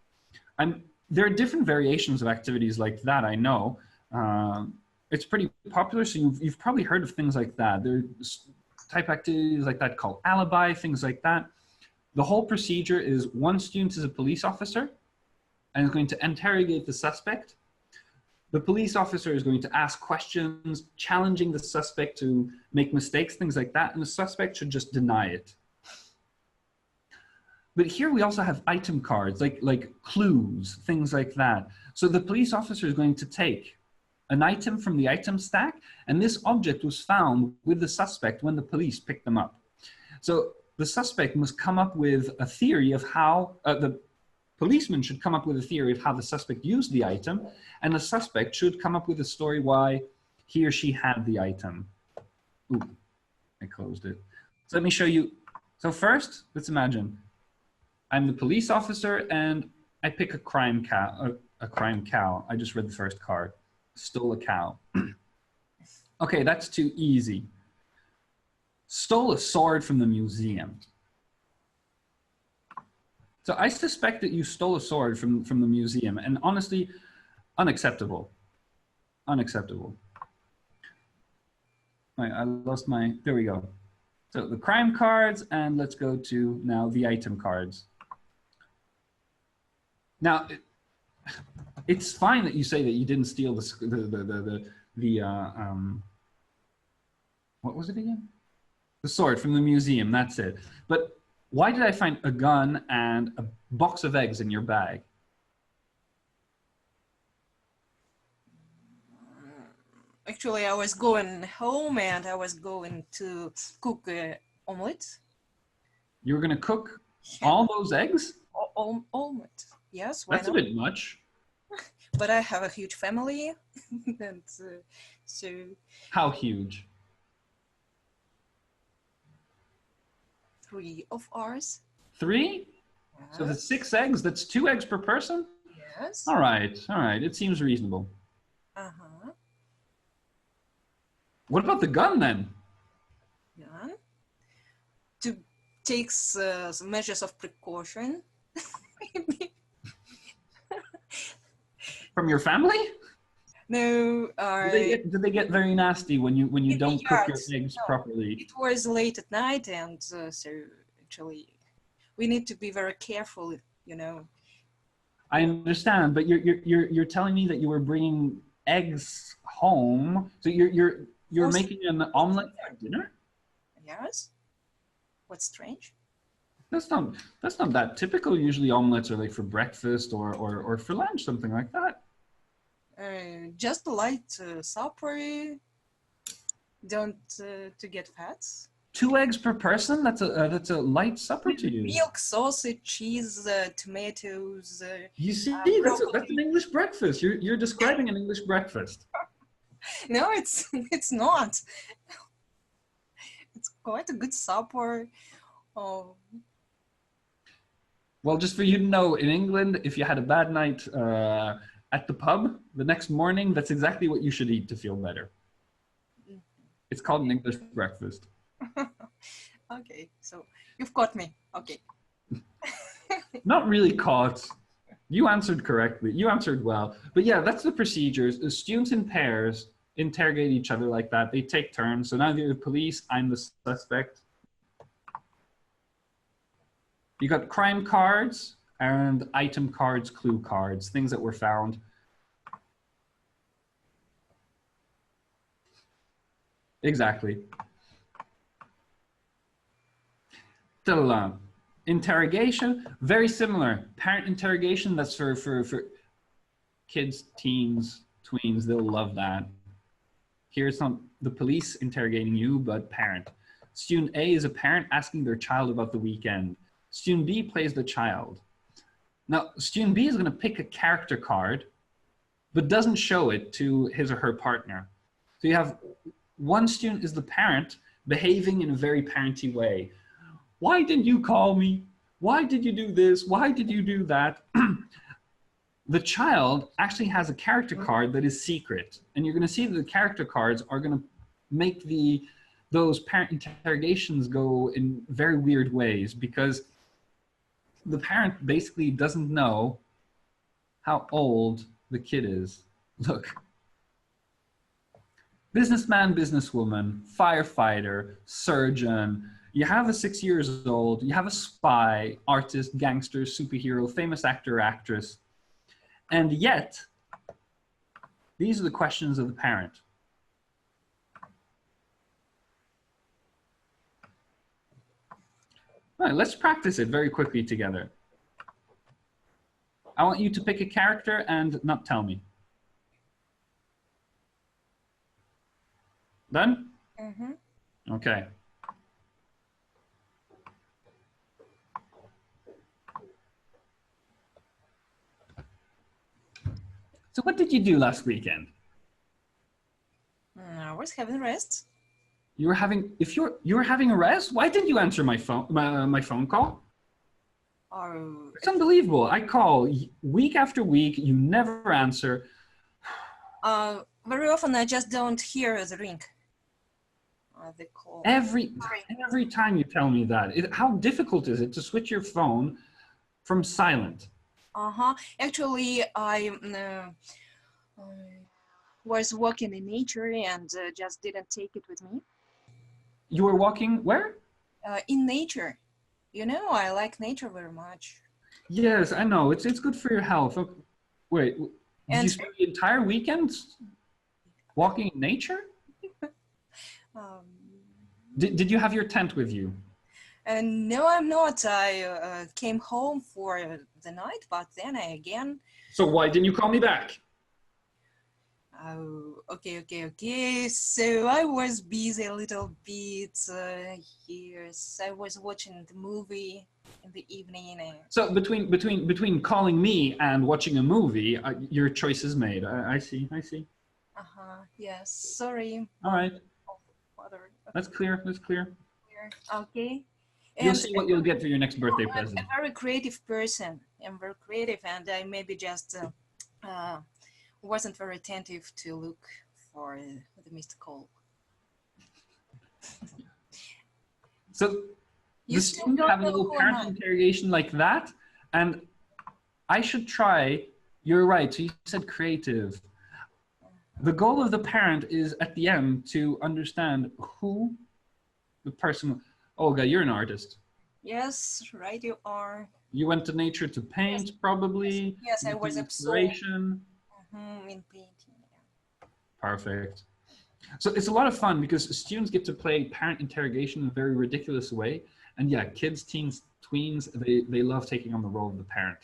A: There are different variations of activities like that, I know. It's pretty popular, so you've probably heard of things like that. There's type activities like that called alibi, things like that. The whole procedure is one student is a police officer and is going to interrogate the suspect. The police officer is going to ask questions, challenging the suspect to make mistakes, things like that, and the suspect should just deny it. But here we also have item cards, like clues, things like that. So the police officer is going to take an item from the item stack, and this object was found with the suspect when the police picked them up. So the suspect must come up with a theory of how, the policeman should come up with a theory of how the suspect used the item, and the suspect should come up with a story why he or she had the item. Ooh, I closed it. So let me show you. So first, let's imagine I'm the police officer and I pick a crime cow. I just read the first card. Stole a cow. Okay, that's too easy. Stole a sword from the museum. So I suspect that you stole a sword from the museum, and honestly, unacceptable. Unacceptable. I lost my, there we go. So the crime cards, and let's go to now the item cards. Now, it's fine that you say that you didn't steal What was it again? The sword from the museum, that's it. But why did I find a gun and a box of eggs in your bag?
B: Actually, I was going home and I was going to cook omelet.
A: You were going to cook
B: Yeah.
A: all those eggs?
B: Omelet. Yes, why
A: That's a
B: not?
A: bit much.
B: But I have a huge family, and so
A: How huge?
B: 3 of ours.
A: 3? So that's 6 eggs. That's 2 eggs per person?
B: Yes.
A: All right. It seems reasonable.
B: Uh-huh.
A: What about the gun then?
B: Yeah. To take some measures of precaution. Maybe.
A: From your family?
B: No,
A: Do they get very nasty when you
B: in the
A: don't cook your
B: yard.
A: eggs
B: No.
A: properly?
B: It was late at night, and so actually we need to be very careful, you know.
A: I understand, but you're telling me that you were bringing eggs home. So you're
B: Most-
A: making an omelet for dinner?
B: Yes. What's strange?
A: That's not that typical. Usually omelets are like for breakfast or for lunch, something like that.
B: Just a light supper. Don't to get fat.
A: 2 eggs per person? That's a light supper to you.
B: Milk, sausage, cheese, tomatoes.
A: You see, that's
B: broccoli.
A: an English breakfast. You're describing an English breakfast.
B: No, it's not. It's quite a good supper. Oh,
A: Well, just for you to know, in England, if you had a bad night at the pub, the next morning, that's exactly what you should eat to feel better. It's called an English breakfast.
B: okay. So you've caught me. Okay.
A: Not really caught. You answered correctly. You answered well. But yeah, that's the procedures. The students in pairs interrogate each other like that. They take turns. So now you're the police, I'm the suspect. You got crime cards and item cards, clue cards, things that were found. Exactly. Still, interrogation, very similar. Parent interrogation, that's for kids, teens, tweens, they'll love that. Here it's not the police interrogating you, but parent. Student A is a parent asking their child about the weekend. Student B plays the child. Now, student B is going to pick a character card, but doesn't show it to his or her partner. So you have one student is the parent behaving in a very parenty way. Why didn't you call me? Why did you do this? Why did you do that? The child actually has a character card that is secret. And you're going to see that the character cards are going to make those parent interrogations go in very weird ways, because the parent basically doesn't know how old the kid is. Look. Businessman, businesswoman, firefighter, surgeon. You have a 6 years old, you have a spy, artist, gangster, superhero, famous actor, actress. And yet, these are the questions of the parent. All right, let's practice it very quickly together. I want you to pick a character and not tell me. Done?
B: Mm-hmm.
A: Okay. So what did you do last weekend?
B: I was having rest.
A: You were having, you were having a rest? Why didn't you answer my phone call?
B: Or
A: It's unbelievable. I call week after week, you never answer.
B: very often I just don't hear the ring. The call.
A: Every time you tell me that. How difficult is it to switch your phone from silent?
B: Actually, I was walking in nature and just didn't take it with me.
A: You were walking where?
B: In nature. You know, I like nature very much.
A: Yes, I know. It's good for your health. Wait, did you spend the entire weekend walking in nature? Did you have your tent with you?
B: No, I'm not. I came home for the night, but then I again.
A: So why didn't you call me back?
B: Oh, okay. So I was busy a little bit. Yes, I was watching the movie in the evening.
A: So between calling me and watching a movie, your choice is made. I see.
B: Yes. Sorry.
A: All right,
B: Father.
A: that's clear.
B: Okay.
A: You'll
B: And
A: see what you'll get for your next birthday
B: I'm
A: present.
B: a very creative person. I'm very creative, and I maybe just wasn't very attentive to look for the missed call.
A: So
B: You
A: the
B: still
A: students
B: don't
A: have a
B: know
A: little
B: who am
A: parent
B: I?
A: interrogation like that, and I should try. You're right. So you said creative. The goal of the parent is at the end to understand who the person. Olga, you're an artist.
B: Yes, right. You are.
A: You went to nature to paint, probably.
B: Yes, I
A: Get
B: was
A: the
B: absorbed
A: inspiration.
B: in painting.
A: Perfect. So it's a lot of fun because students get to play parent interrogation in a very ridiculous way. And yeah, kids, teens, tweens, they love taking on the role of the parent.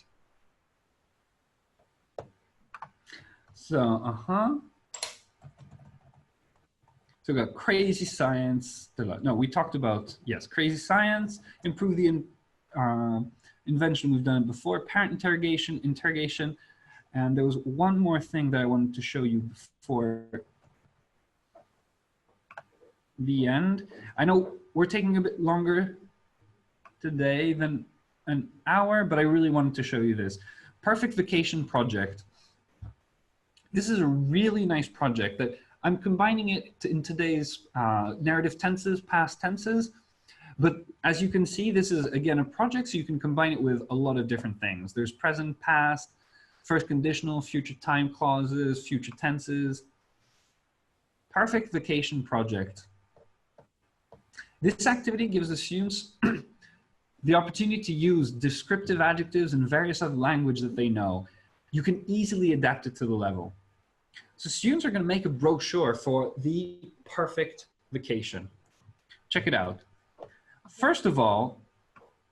A: So, So we got crazy science. No, we talked about, yes, crazy science, improve the invention. We've done it before, parent interrogation. And there was one more thing that I wanted to show you before the end. I know we're taking a bit longer today than an hour, but I really wanted to show you this. Perfect Vacation Project. This is a really nice project that I'm combining it in today's narrative tenses, past tenses. But as you can see, this is, again, a project, so you can combine it with a lot of different things. There's present, past, first conditional, future time clauses, future tenses. Perfect Vacation Project. This activity gives the students the opportunity to use descriptive adjectives and various other language that they know. You can easily adapt it to the level. So students are going to make a brochure for the perfect vacation. Check it out. First of all,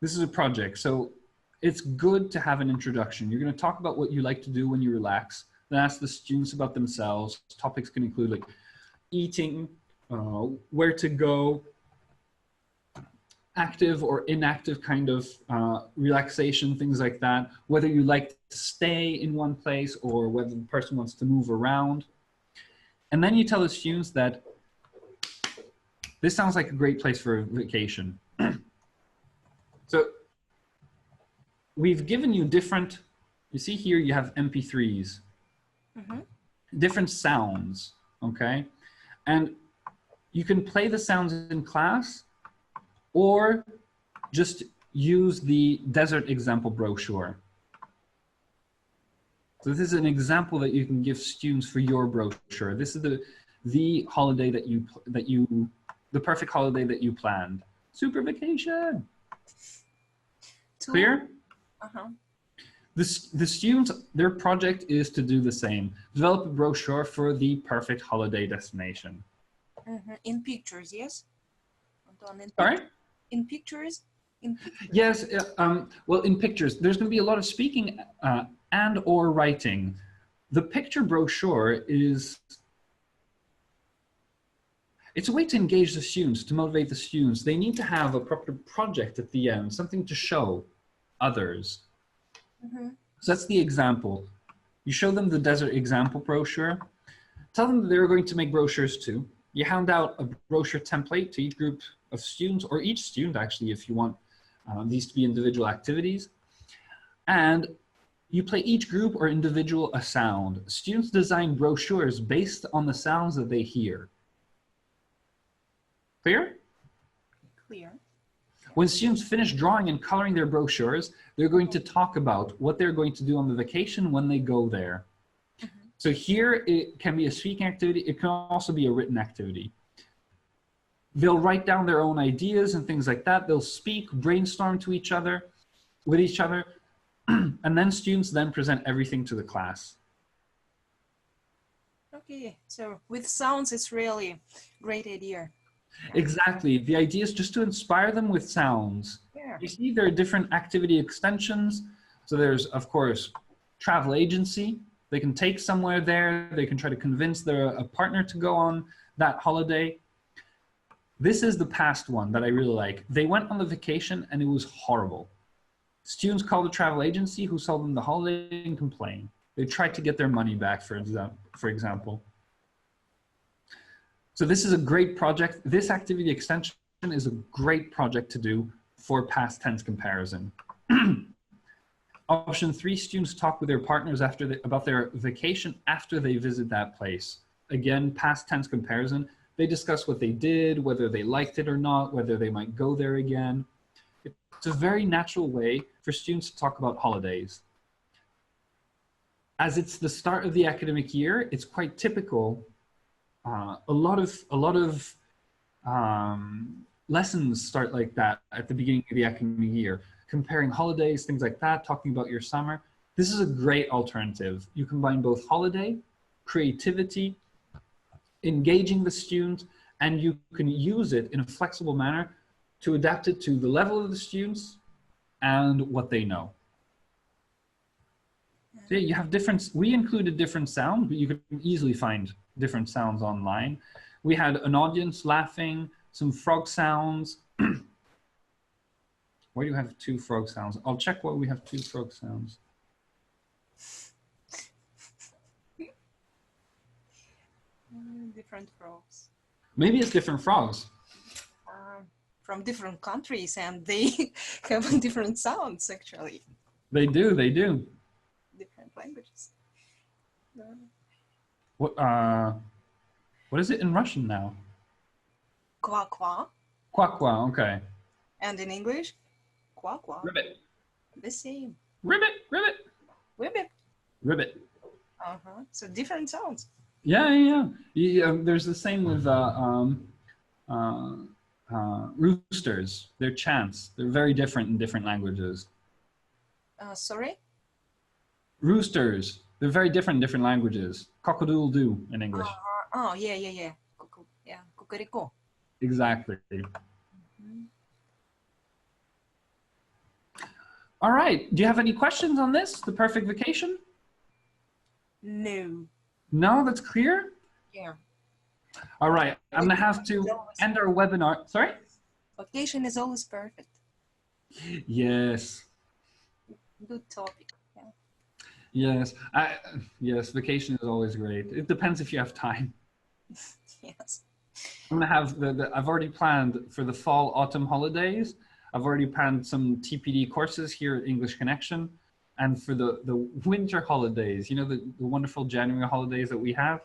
A: this is a project, so it's good to have an introduction. You're going to talk about what you like to do when you relax, then ask the students about themselves. Topics can include like eating, where to go, active or inactive kind of relaxation, things like that, whether you like to stay in one place or whether the person wants to move around. And then you tell the students that this sounds like a great place for a vacation. So we've given you different, you see here you have MP3s, different sounds, okay? And you can play the sounds in class or just use the desert example brochure. So this is an example that you can give students for your brochure. This is the holiday the perfect holiday that you planned. Super vacation. Clear? The students, their project is to do the same. Develop a brochure for the perfect holiday destination.
B: In pictures, yes?
A: Sorry?
B: In pictures? In pictures.
A: Yes, well, in pictures, there's going to be a lot of speaking and or writing. The picture brochure it's a way to engage the students, to motivate the students. They need to have a proper project at the end, something to show others. So that's the example. You show them the desert example brochure. Tell them that they're going to make brochures too. You hand out a brochure template to each group of students, or each student actually, if you want these to be individual activities. And you play each group or individual a sound. Students design brochures based on the sounds that they hear. Clear?
B: Clear.
A: When students finish drawing and coloring their brochures, they're going to talk about what they're going to do on the vacation when they go there. So here it can be a speaking activity. It can also be a written activity. They'll write down their own ideas and things like that. They'll speak, brainstorm with each other, and then students then present everything to the class.
B: Okay, so with sounds, it's really a great idea.
A: Exactly. The idea is just to inspire them with sounds.
B: Yeah.
A: You see, there are different activity extensions. So there's, of course, travel agency. They can take somewhere there. They can try to convince a partner to go on that holiday. This is the past one that I really like. They went on the vacation and it was horrible. Students called the travel agency who sold them the holiday and complained. They tried to get their money back, for example. So this is a great project. This activity extension is a great project to do for past tense comparison. Option 3, students talk with their partners about their vacation after they visit that place. Again, past tense comparison. They discuss what they did, whether they liked it or not, whether they might go there again. It's a very natural way for students to talk about holidays. As it's the start of the academic year, it's quite typical. A lot of lessons start like that at the beginning of the academic year, comparing holidays, things like that, talking about your summer. This is a great alternative. You combine both holiday, creativity, engaging the student, and you can use it in a flexible manner to adapt it to the level of the students and what they know. So yeah, you have we included different sounds, but you can easily find different sounds online. We had an audience laughing, some frog sounds. Why do you have 2 frog sounds? I'll check why we have 2 frog sounds.
B: Different frogs.
A: Maybe it's different frogs.
B: From different countries, and they have different sounds, actually.
A: They do, they do.
B: Different languages.
A: What is it in Russian now?
B: Kwa kwa.
A: Kwa kwa, okay.
B: And in English, kwa kwa.
A: Ribbit.
B: The same.
A: Ribbit, ribbit.
B: Ribbit.
A: Ribbit.
B: So different sounds.
A: Yeah. There's the same with roosters. They're chants. They're very different in different languages.
B: Sorry?
A: Roosters. They're very different in different languages. Cock-a-doodle-doo in English.
B: Oh, yeah. Yeah, kukuriko.
A: Exactly. All right. Do you have any questions on this, the perfect vacation?
B: No.
A: No, that's clear?
B: Yeah.
A: All right. I'm going to have to end our webinar. Sorry?
B: Vacation is always perfect.
A: Yes.
B: Good topic. Yeah.
A: Yes. Yes, vacation is always great. It depends if you have time.
B: Yes.
A: I'm going to have I've already planned for the fall, autumn holidays. I've already planned some TPD courses here at English Connection. And for the winter holidays, you know, the wonderful January holidays that we have,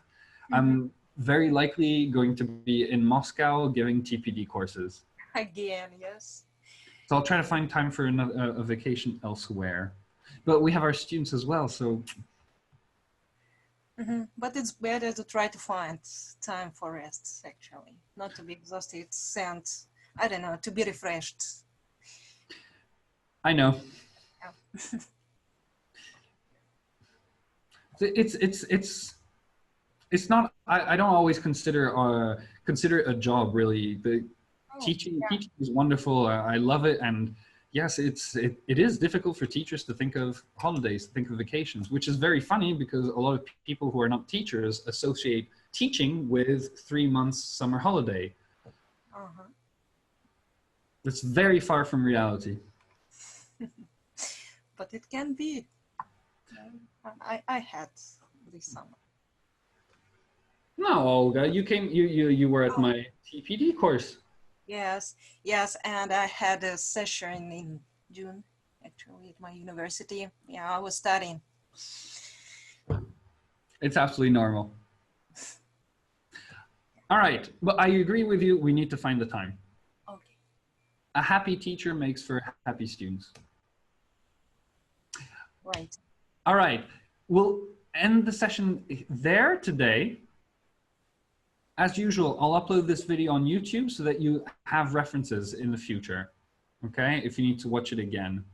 A: I'm very likely going to be in Moscow giving TPD courses.
B: Again, yes.
A: So I'll try to find time for a vacation elsewhere. But we have our students as well, so.
B: But it's better to try to find time for rest, actually. Not to be exhausted and, I don't know, to be refreshed.
A: I know.
B: Yeah.
A: It's not. I don't always consider it a job, really. Teaching is wonderful. I love it, and yes, it is difficult for teachers to think of holidays, to think of vacations, which is very funny because a lot of people who are not teachers associate teaching with 3 months summer holiday. That's very far from reality.
B: But it can be. I had this summer.
A: No, Olga, you were at my TPD course.
B: Yes, and I had a session in June, actually, at my university. Yeah, I was studying.
A: It's absolutely normal. All right, but I agree with you. We need to find the time.
B: Okay.
A: A happy teacher makes for happy students.
B: Right.
A: All right, we'll end the session there today. As usual, I'll upload this video on YouTube so that you have references in the future, okay, if you need to watch it again.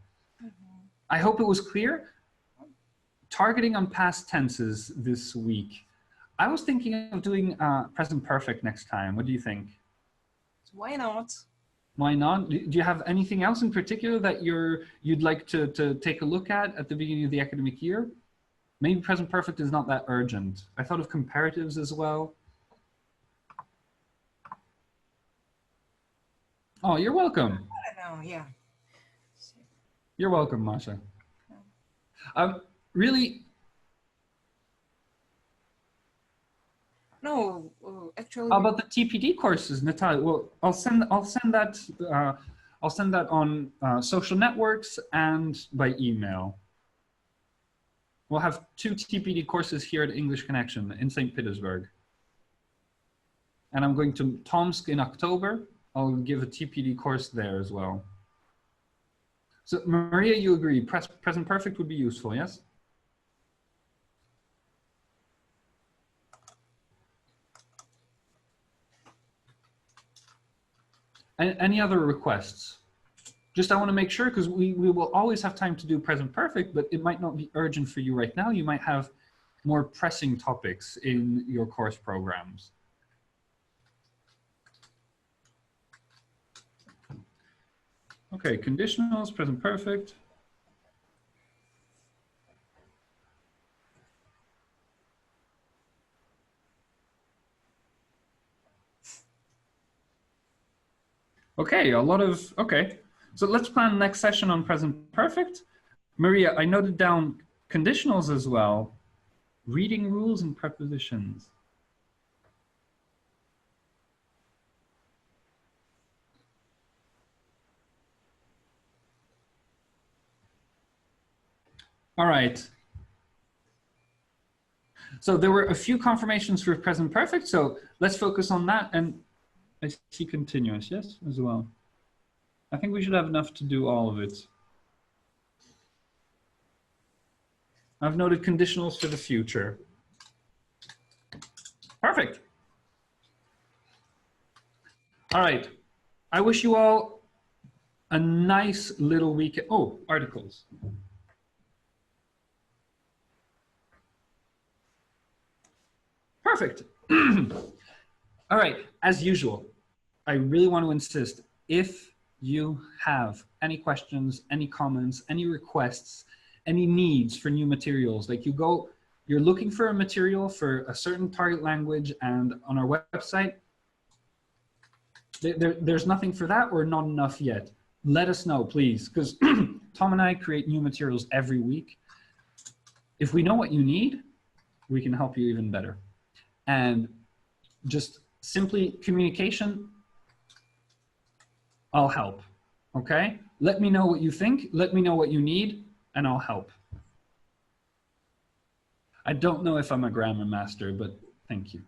A: I hope it was clear. Targeting on past tenses this week. I was thinking of doing present perfect next time. What do you think?
B: Why not?
A: Why not? Do you have anything else in particular that you'd like to take a look at the beginning of the academic year? Maybe present perfect is not that urgent. I thought of comparatives as well. Oh, you're welcome.
B: I don't know, yeah.
A: You're welcome, Masha. Really,
B: No, actually,
A: how about the TPD courses, Natalia? Well, I'll send that on social networks and by email. We'll have 2 TPD courses here at English Connection in St. Petersburg. And I'm going to Tomsk in October. I'll give a TPD course there as well. So Maria, you agree, present perfect would be useful, yes? Any other requests? Just I want to make sure, because we will always have time to do present perfect, but it might not be urgent for you right now. You might have more pressing topics in your course programs. Okay, conditionals, present perfect. Okay, okay. So let's plan next session on present perfect. Maria, I noted down conditionals as well. Reading rules and prepositions. All right. So there were a few confirmations for present perfect. So let's focus on that. And I see continuous, yes, as well. I think we should have enough to do all of it. I've noted conditionals for the future. Perfect. All right. I wish you all a nice little weekend. Oh, articles. Perfect. All right. As usual, I really want to insist, if you have any questions, any comments, any requests, any needs for new materials, like you're looking for a material for a certain target language, and on our website, there's nothing for that or not enough yet. Let us know, please, because Tom and I create new materials every week. If we know what you need, we can help you even better. And just simply communication, I'll help, okay? Let me know what you think, let me know what you need, and I'll help. I don't know if I'm a grammar master, but thank you.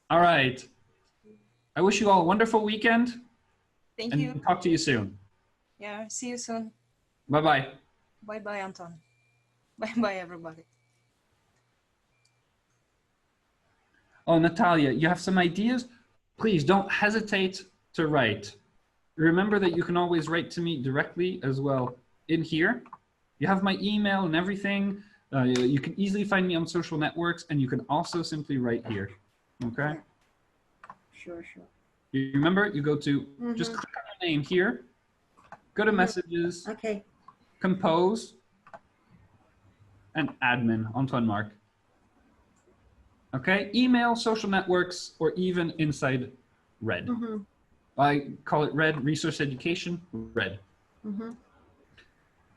A: All right. I wish you all a wonderful weekend.
B: thank you.
A: And talk to you soon.
B: Yeah, see you soon.
A: Bye-bye.
B: Bye-bye, Anton. Bye-bye, everybody.
A: Oh, Natalia, you have some ideas? Please don't hesitate to write. Remember that you can always write to me directly as well in here. You have my email and everything. You can easily find me on social networks, and you can also simply write here. Okay?
D: Sure.
A: You remember, you go to, just click on your name here, go to messages,
D: Okay.
A: compose, and admin, Antoine Marcq. Okay, email, social networks, or even inside Red. I call it Red, Resource Education, Red.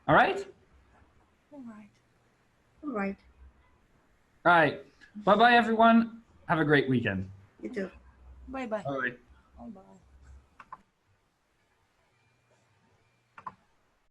A: All right?
B: All right.
D: All right.
A: All right. Bye-bye, everyone. Have a great weekend.
D: You too.
B: Bye-bye.
A: All right.
B: Bye-bye.